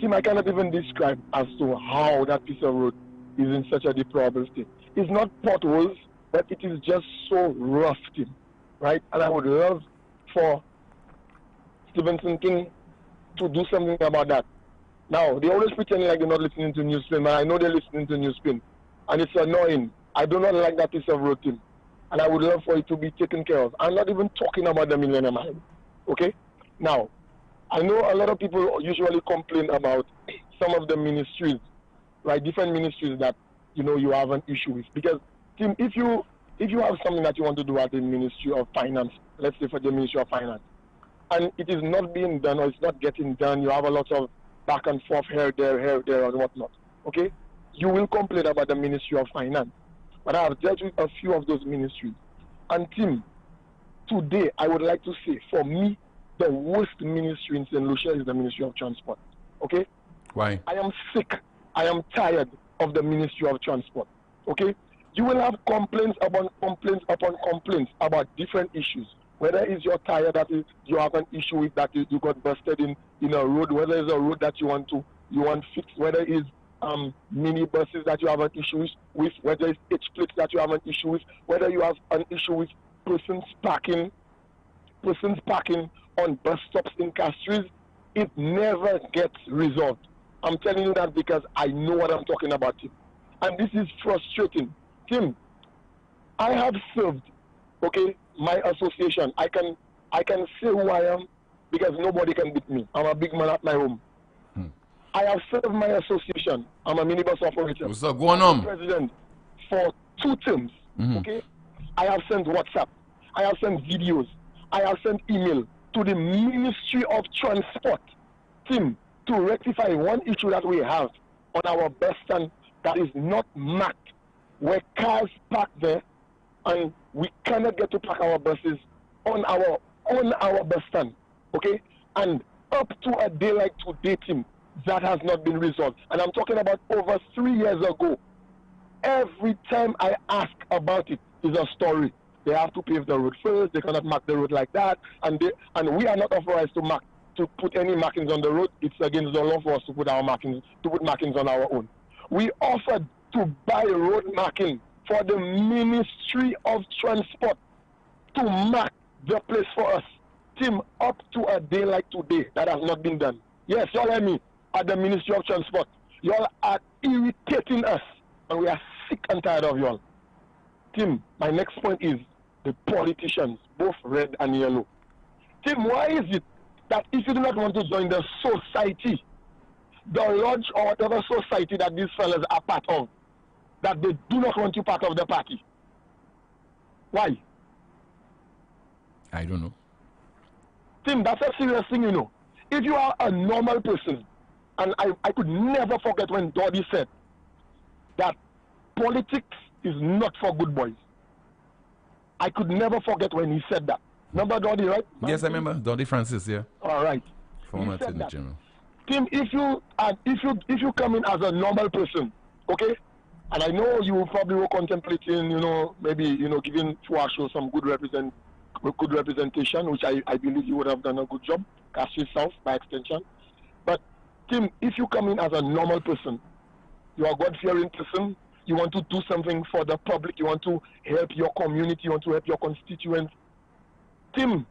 Tim, I cannot even describe as to how that piece of road is in such a deplorable state. It's not potholes, but it is just so rough, Tim, right? And I would love for Stevenson King to do something about that. Now, they always pretend like they're not listening to NewsSpin, but I know they're listening to NewsSpin. And it's annoying. I do not like that piece of road, Tim. And I would love for it to be taken care of. I'm not even talking about the Millennium Highway. Okay? Now, I know a lot of people usually complain about some of the ministries, right? Different ministries that, you have an issue with. Because, Tim, if you have something that you want to do at the Ministry of Finance, let's say for the Ministry of Finance, and it is not being done or it's not getting done, you have a lot of back and forth here, there, and whatnot. Okay? You will complain about the Ministry of Finance. But I have dealt with a few of those ministries. And Tim, today I would like to say, for me, the worst ministry in St. Lucia is the Ministry of Transport. Okay? Why? I am sick. I am tired of the Ministry of Transport. Okay? You will have complaints upon complaints upon complaints about different issues. Whether it's your tire that you have an issue with, that you got busted in a road, whether it's a road that you want fixed, whether it's mini buses that you have an issue with, whether it's H plates that you have an issue with, whether you have an issue with persons parking on bus stops in Castries, it never gets resolved. I'm telling you that because I know what I'm talking about, Tim. And this is frustrating. Tim, I have served, okay, my association. I can say who I am because nobody can beat me. I'm a big man at my home. I have served my association. I'm a minibus operator. What's up going on? I'm president for 2 terms. Okay? I have sent WhatsApp. I have sent videos. I have sent email to the Ministry of Transport, Tim, to rectify one issue that we have on our bus stand that is not marked, where cars park there and we cannot get to park our buses on our bus stand. Okay? And up to a day like today, Tim, that has not been resolved. And I'm talking about over 3 years ago. Every time I ask about it is a story. They have to pave the road first. They cannot mark the road like that. And we are not authorized to put any markings on the road. It's against the law for us to put markings on our own. We offered to buy road marking for the Ministry of Transport to mark the place for us. Tim, up to a day like today, that has not been done. Yes, y'all hear me, at the Ministry of Transport. Y'all are irritating us, and we are sick and tired of y'all. Tim, my next point is the politicians, both red and yellow. Tim, why is it that if you do not want to join the society, the lodge or whatever society that these fellas are part of, that they do not want you part of the party? Why? I don't know. Tim, that's a serious thing, If you are a normal person, and I could never forget when Doddy said that politics is not for good boys. I could never forget when he said that. Remember Doddy, right? Yes, I remember. Doddy Francis, yeah. All right. Format said in that. general. Tim, if you come in as a normal person, okay, and I know you probably were contemplating, maybe giving to our show some good representation, which I believe you would have done a good job, cast yourself by extension. But Tim, if you come in as a normal person, you are a God-fearing person, you want to do something for the public, you want to help your community, you want to help your constituents. Tim,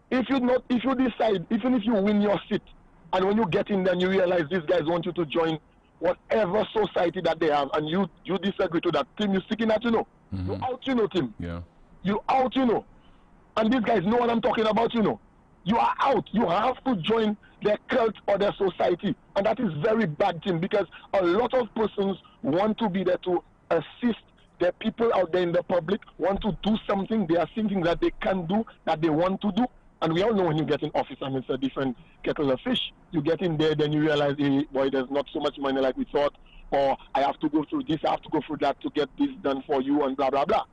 if you decide, even if you win your seat, and when you get in there and you realize these guys want you to join whatever society that they have, and you disagree to that, Tim, you're sticking at, You out, Tim. Yeah. You out, And these guys know what I'm talking about, You are out. You have to join their cult or their society. And that is very bad, Tim, because a lot of persons want to be there to assist the people out there in the public, want to do something. They are thinking that they can do, that they want to do. And we all know when you get in office, and it's a different kettle of fish. You get in there, then you realize, hey, boy, there's not so much money like we thought, or I have to go through this, I have to go through that to get this done for you, and blah, blah, blah.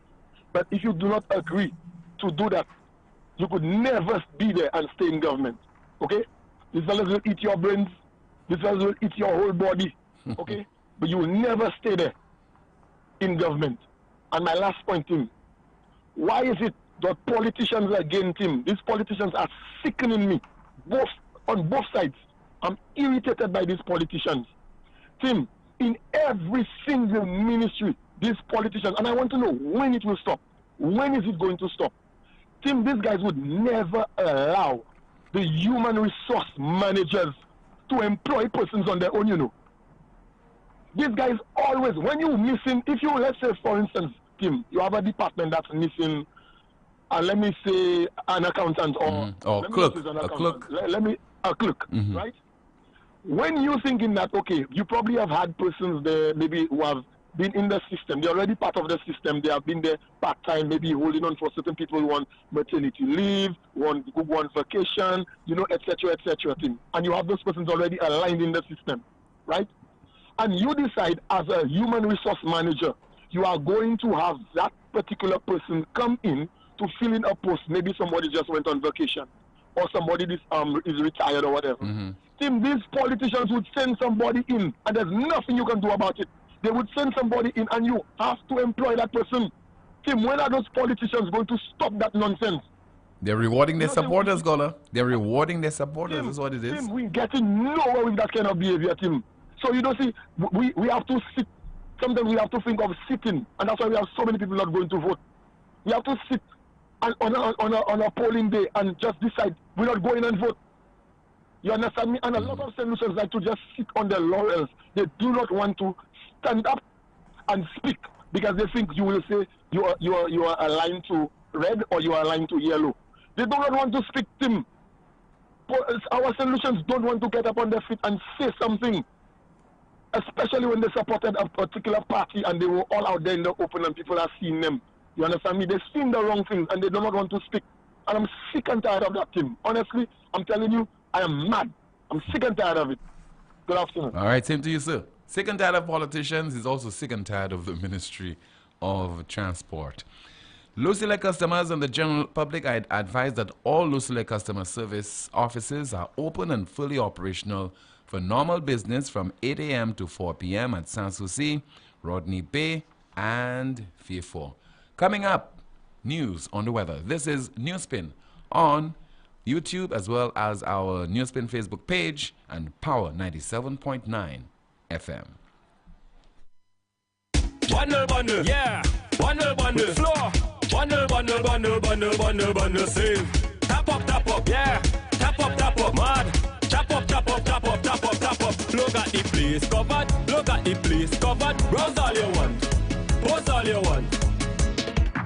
But if you do not agree to do that, you could never be there and stay in government, okay? These fellas will eat your brains, these fellas will eat your whole body, okay? But you will never stay there in government. And my last point, Tim, why is it that politicians again, Tim, these politicians are sickening me, on both sides. I'm irritated by these politicians. Tim, in every single ministry, these politicians, and I want to know when it will stop. When is it going to stop? Tim, these guys would never allow the human resource managers to employ persons on their own, These guys always, when you missing, if you, let's say, for instance, Tim, you have a department that's missing, let me say, an accountant or a clerk, right? When you're thinking that, okay, you probably have had persons there, maybe who have been in the system, they're already part of the system, they have been there part-time, maybe holding on for certain people who want maternity leave, who want vacation, etc., Tim. And you have those persons already aligned in the system, right? And you decide as a human resource manager, you are going to have that particular person come in to fill in a post. Maybe somebody just went on vacation, or somebody is retired or whatever. Tim, these politicians would send somebody in, and there's nothing you can do about it. They would send somebody in, and you have to employ that person. Tim, when are those politicians going to stop that nonsense? They're rewarding their supporters, Gola. They're rewarding their supporters, is what it is. Tim, we're getting nowhere with that kind of behavior, Tim. So, see, we have to sit. Sometimes we have to think of sitting, and that's why we have so many people not going to vote. We have to sit on a polling day and just decide we're not going and vote. You understand me? And a lot of solutions like to just sit on their laurels. They do not want to stand up and speak because they think you will say you are aligned to red or you are aligned to yellow. They do not want to speak, Tim. Our solutions don't want to get up on their feet and say something, especially when they supported a particular party and they were all out there in the open and people are seeing them. You understand me? They've seen the wrong things and they do not want to speak. And I'm sick and tired of that, Tim. Honestly, I'm telling you, I am mad. I'm sick and tired of it. Good afternoon. All right, same to you, sir. Sick and tired of politicians. He's also sick and tired of the Ministry of Transport. Lucille customers and the general public, I advise that all Lucille customer service offices are open and fully operational for normal business from 8 a.m. to 4 p.m. at Sanssouci, Rodney Bay, and Fairfort. Coming up, news on the weather. This is NewsSpin on YouTube as well as our NewsSpin Facebook page and Power 97.9 FM. Bundle, yeah. Bundle, floor. Bundle, save. Tap up, yeah. Tap up, mad. Tap up. Look at the place covered. Browse all you want. Post all you want.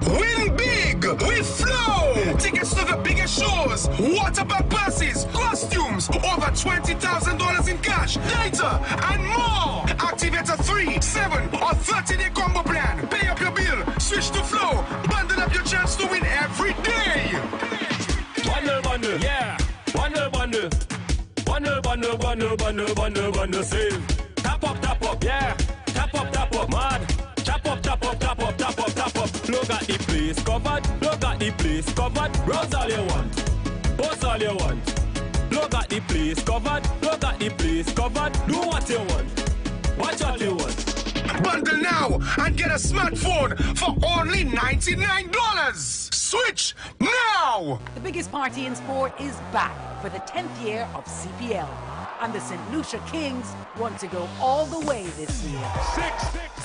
Win big with Flow. Tickets to the biggest shows, water park passes, costumes, over $20,000 in cash, data, and more. Activate a 3, 7, or 30-day combo plan. Pay up your bill, switch to Flow, bundle up your chance to win every day. Bundle, yeah. Bundle, save. Tap up, yeah. Tap up, mad. Tap up. Look at the place covered. Browse all you want. Post all you want. Look at the the place covered. Look at the place covered. Do what you want. Watch what you want. Bundle now and get a smartphone for only $99. Switch now! The biggest party in sport is back for the 10th year of CPL. And the St. Lucia Kings want to go all the way this year.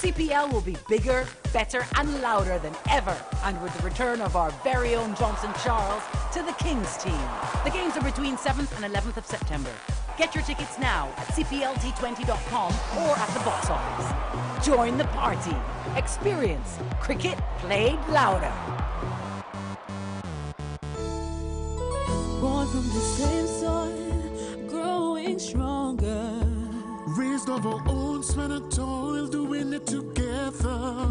CPL will be bigger, better, and louder than ever. And with the return of our very own Johnson Charles to the Kings team. The games are between 7th and 11th of September. Get your tickets now at cplt20.com or at the box office. Join the party. Experience cricket played louder. Born from the same soil, growing stronger. Raised of our own sweat and toil, doing it together.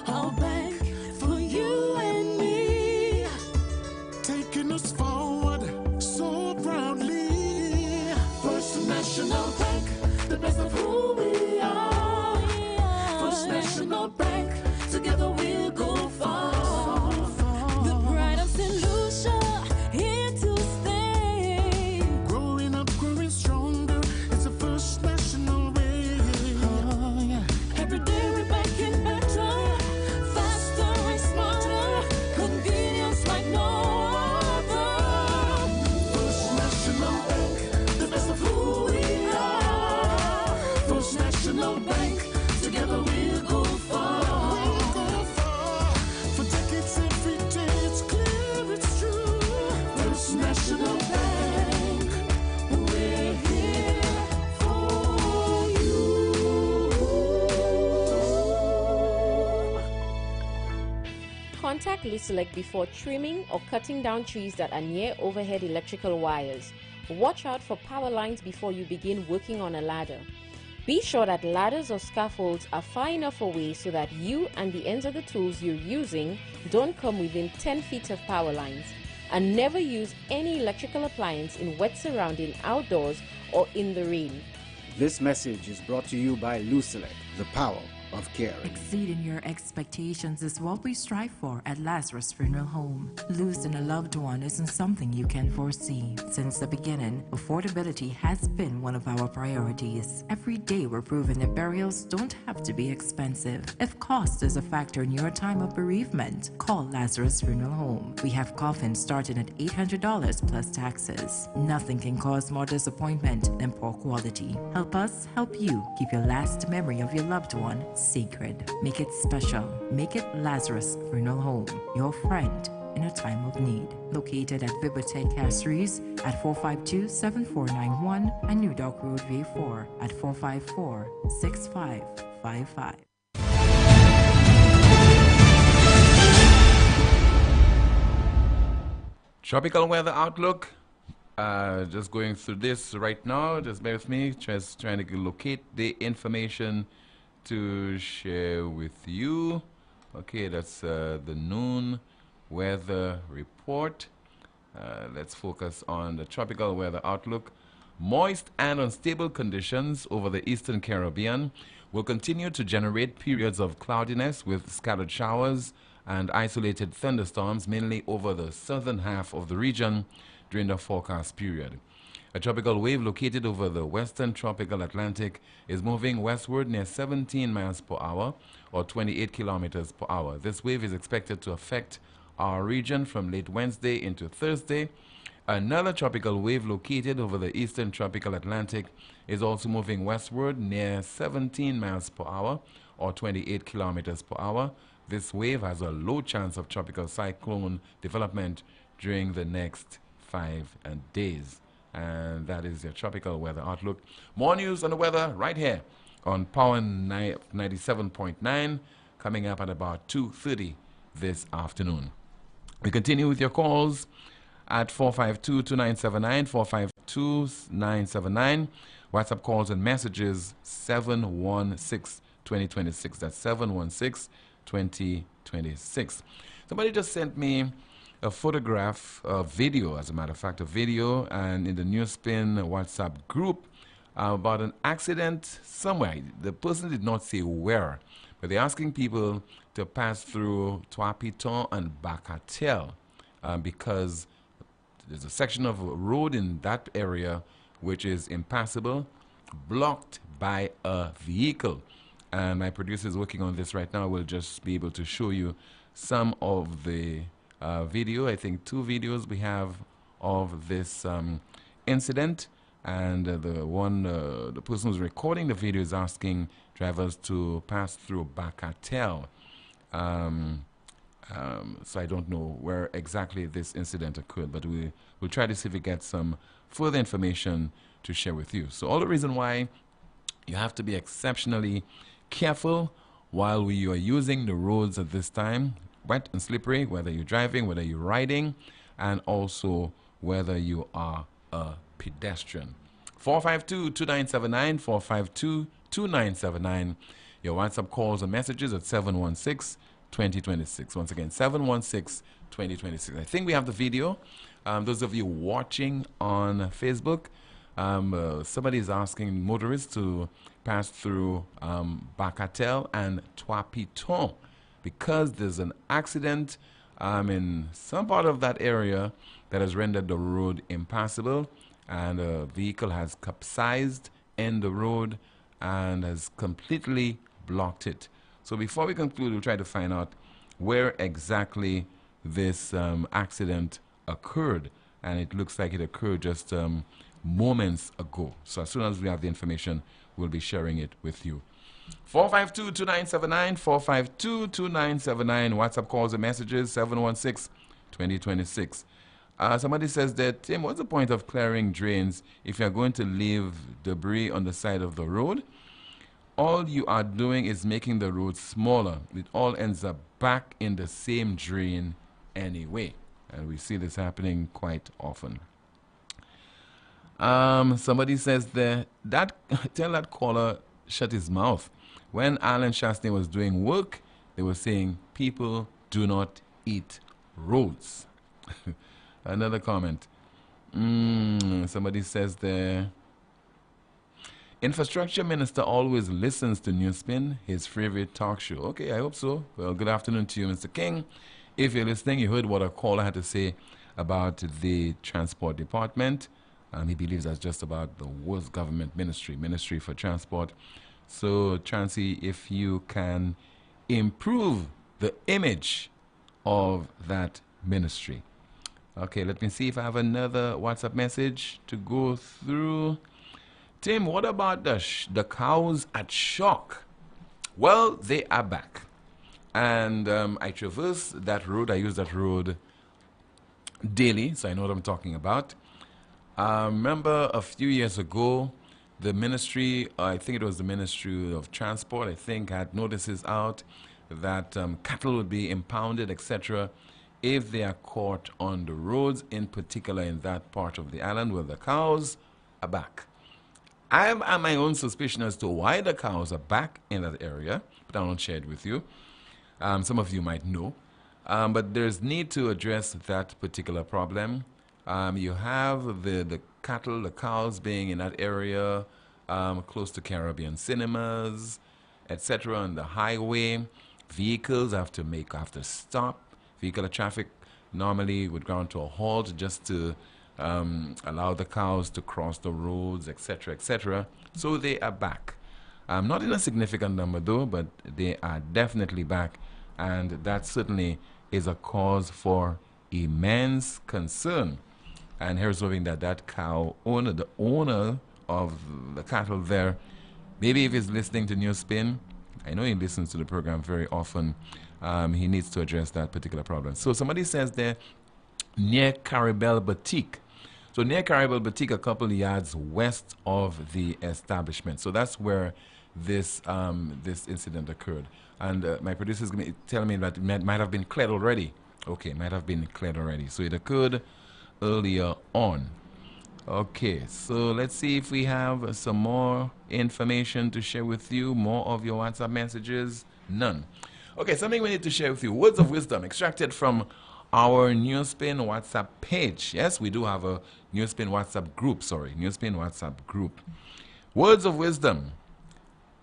Our bank for you and me, taking us forward so proudly. First National Bank, the best of who we are. First National Bank, together we'll go far. The pride of St. Lucia, here to stay. Growing up, growing stronger, it's a First National way. Every day we're making better, faster and smarter, convenience like no other. First National Bank, the best of who we are. First National Bank, together we'll go far. We'll go far. For decades every day, it's clear, it's true. First National Bank, we're here for you. Contact Lucelec before trimming or cutting down trees that are near overhead electrical wires. Watch out for power lines before you begin working on a ladder. Be sure that ladders or scaffolds are far enough away so that you and the ends of the tools you're using don't come within 10 feet of power lines. And never use any electrical appliance in wet surrounding outdoors or in the rain. This message is brought to you by Lucelec, the power of caring. Exceeding your expectations is what we strive for at Lazarus Funeral Home. Losing a loved one isn't something you can foresee. Since the beginning, affordability has been one of our priorities. Every day we're proving that burials don't have to be expensive. If cost is a factor in your time of bereavement, call Lazarus Funeral Home. We have coffins starting at $800 plus taxes. Nothing can cause more disappointment than poor quality. Help us help you keep your last memory of your loved one sacred. Make it special. Make it Lazarus Funeral Home, your friend in a time of need. Located at Viberted Castries at 452-7491 and New Dock Road V4 at 454-6555. Tropical weather outlook. Just going through this right now. Just bear with me. Just trying to locate the information to share with you. Okay, that's the noon weather report. Let's focus on the tropical weather outlook. Moist and unstable conditions over the eastern Caribbean will continue to generate periods of cloudiness with scattered showers and isolated thunderstorms, mainly over the southern half of the region during the forecast period. A tropical wave located over the western tropical Atlantic is moving westward near 17 miles per hour or 28 kilometers per hour. This wave is expected to affect our region from late Wednesday into Thursday. Another tropical wave located over the eastern tropical Atlantic is also moving westward near 17 miles per hour or 28 kilometers per hour. This wave has a low chance of tropical cyclone development during the next 5 days. And that is your tropical weather outlook. More news on the weather right here on Poleon 97.9, coming up at about 2:30 this afternoon. We continue with your calls at 452-2979, 452-979. WhatsApp calls and messages 716-2026. That's 716-2026. Somebody just sent me a photograph, a video, as a matter of fact, a video, and in the NewsSpin WhatsApp group about an accident somewhere. The person did not say where, but they're asking people to pass through Trois Pitons and Bacatel because there's a section of road in that area which is impassable, blocked by a vehicle. And my producer is working on this right now. We'll just be able to show you some of the video. I think 2 videos we have of this incident. And the person who's recording the video is asking drivers to pass through Bacatel. So I don't know where exactly this incident occurred, but we'll try to see if we get some further information to share with you. So all the reason why you have to be exceptionally careful while you are using the roads at this time, wet and slippery, whether you're driving, whether you're riding, and also whether you are a pedestrian. 452-2979, 452-2979. Your WhatsApp calls and messages at 716-2026. Once again, 716-2026. I think we have the video. Those of you watching on Facebook, somebody is asking motorists to pass through Bacatel and Trois Pitons because there's an accident in some part of that area that has rendered the road impassable, and a vehicle has capsized in the road and has completely blocked it. So before we conclude, we'll try to find out where exactly this accident occurred, and it looks like it occurred just moments ago. So as soon as we have the information, we'll be sharing it with you. 452-2979, 452-2979. WhatsApp calls and messages, 716-2026. Somebody says that, Tim, what's the point of clearing drains if you're going to leave debris on the side of the road? All you are doing is making the road smaller. It all ends up back in the same drain anyway. And we see this happening quite often. Somebody says that tell that caller shut his mouth. When Alan Chastain was doing work, they were saying people do not eat roads. Another comment. Somebody says there, Infrastructure Minister always listens to NewsSpin, his favorite talk show. Okay, I hope so. Well, good afternoon to you, Mr. King. If you're listening, you heard what a caller had to say about the Transport Department. He believes that's just about the worst government Ministry for Transport. So, Chancey, if you can improve the image of that ministry. Okay, let me see if I have another WhatsApp message to go through. Tim, what about the cows at Shock? Well, they are back. And I traverse that road. I use that road daily, so I know what I'm talking about. Remember a few years ago, the ministry, I think it was the Ministry of Transport, I think, had notices out that cattle would be impounded, etc., if they are caught on the roads, in particular in that part of the island where the cows are back. I have my own suspicion as to why the cows are back in that area, but I won't share it with you. Some of you might know. But there's need to address that particular problem. You have the cattle, the cows being in that area, close to Caribbean cinemas, etc. on the highway. Vehicles have to stop. Vehicular traffic normally would ground to a halt just to allow the cows to cross the roads, etc., etc. So they are back. Not in a significant number though, but they are definitely back, and that certainly is a cause for immense concern. And here's hoping that cow owner, the owner of the cattle there, maybe if he's listening to NewsSpin, I know he listens to the program very often, he needs to address that particular problem. So somebody says there, near Caribel Boutique. So near Caribel Boutique, a couple of yards west of the establishment. So that's where this incident occurred. And my producer is going to tell me that it might have been cleared already. Okay, might have been cleared already. So it occurred earlier on. Okay, so let's see if we have some more information to share with you. More of your WhatsApp messages. None. Okay, something we need to share with you. Words of wisdom extracted from our NewsSpin WhatsApp page. Yes, we do have a NewsSpin WhatsApp group. NewsSpin WhatsApp group. Words of wisdom.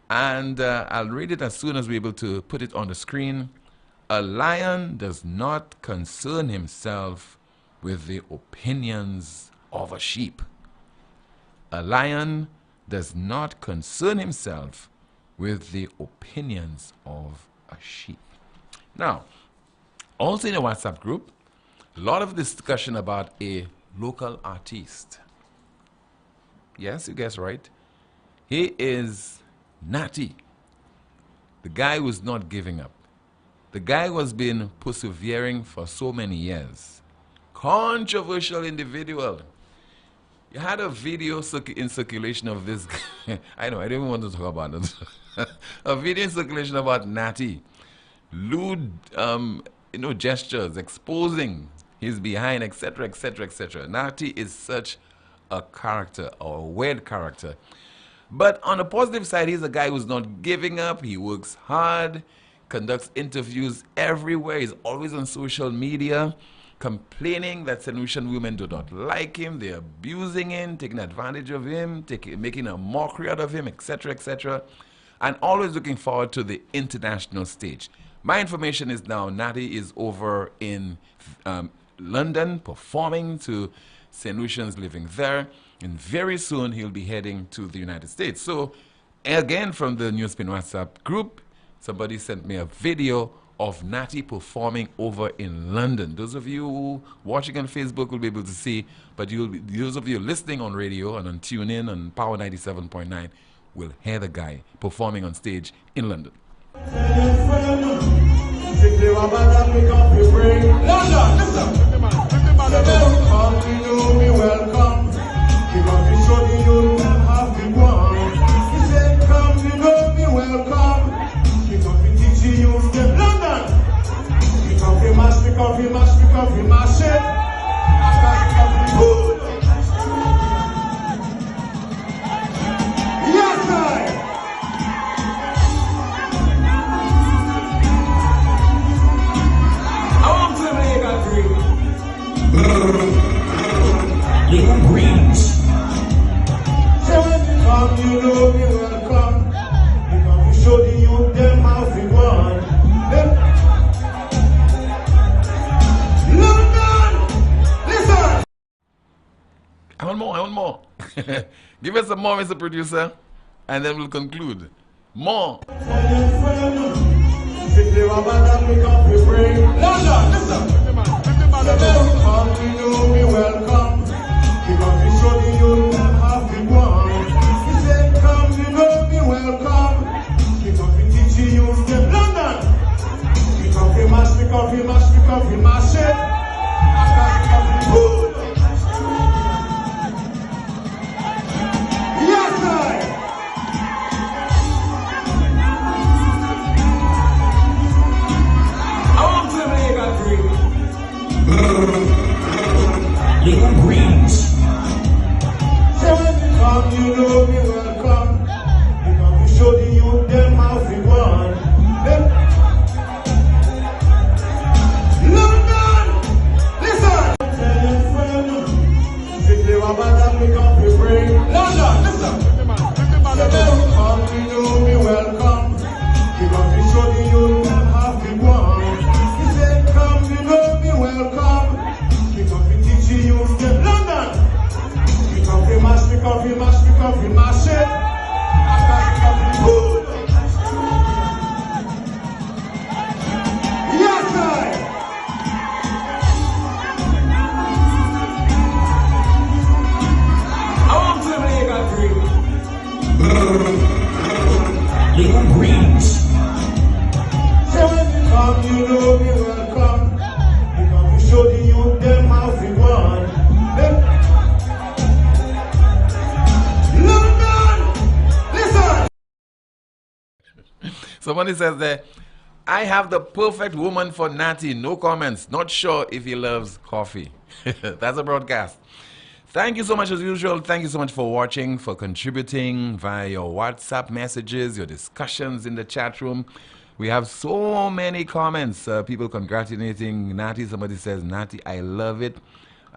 And I'll read it as soon as we're able to put it on the screen. A lion does not concern himself with the opinions of a sheep. A lion does not concern himself with the opinions of a sheep. Now, also in the WhatsApp group, a lot of discussion about a local artist. Yes, you guessed right. He is Natty. The guy who's not giving up. The guy who has been persevering for so many years. Controversial individual. You had a video in circulation of this guy. I know, I don't even want to talk about it. A video in circulation about Natty. Lewd, gestures, exposing his behind, etc., etc., etc. Natty is such a character, or a weird character. But on the positive side, he's a guy who's not giving up. He works hard, conducts interviews everywhere. He's always on social media, complaining that St. Lucian women do not like him. They're abusing him, taking advantage of him, making a mockery out of him, etc., etc. And always looking forward to the international stage. My information is now Natty is over in London performing to St. Lucians living there. And very soon he'll be heading to the United States. So again, from the NewsSpin WhatsApp group, somebody sent me a video of Natty performing over in London. Those of you watching on Facebook will be able to see, but those of you listening on radio and on TuneIn and Power 97.9 will hear the guy performing on stage in London. Little greens. So when you come, you know me welcome. Because we show the youth them how we want. London! Listen! I want more. Give us some more, Mr. Producer, and then we'll conclude. More. London, listen! So when you come, you know me welcome. Because we show the youth them how we want. We say come, you know me welcome. Because we teach the youth them London. Because we mash, because we mash, because we mash it. Yes, sir. I want to make a drink. Little greens. So when you come, you know me welcome. Because we show the youth them how we want. London! Listen! Strictly Wabata, we come to bring. London! Listen! So when you come, you know me welcome. Because we show the youth them how we want. We say come, you know me welcome. Because we teach the youth them London. Because we mash, because we mash, because we mash it. Yes, sir. I want to make a drink. Little greens. So when you come, you know me welcome. Because we show the youth them how we want. London! Listen! Somebody says there, I have the perfect woman for Natty. No comments. Not sure if he loves coffee. That's a broadcast. Thank you so much as usual. Thank you so much for watching, for contributing via your WhatsApp messages, your discussions in the chat room. We have so many comments. People congratulating Natty. Somebody says, Natty, I love it.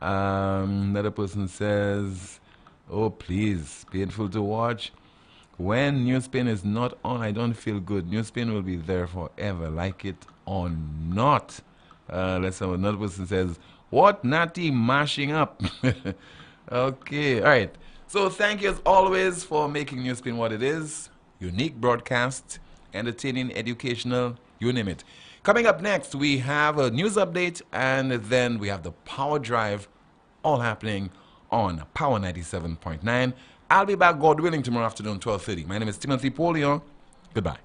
Another person says, oh, please, painful to watch. When NewsSpin is not on, I don't feel good. NewsSpin will be there forever, like it or not. Let's have another person says, What Natty mashing up? Okay, all right. So thank you as always for making NewsSpin what it is. Unique broadcast, entertaining, educational, you name it. Coming up next, we have a news update, and then we have the Power Drive, all happening on Power 97.9. I'll be back, God willing, tomorrow afternoon, 12:30. My name is Timothy Poleon. Goodbye.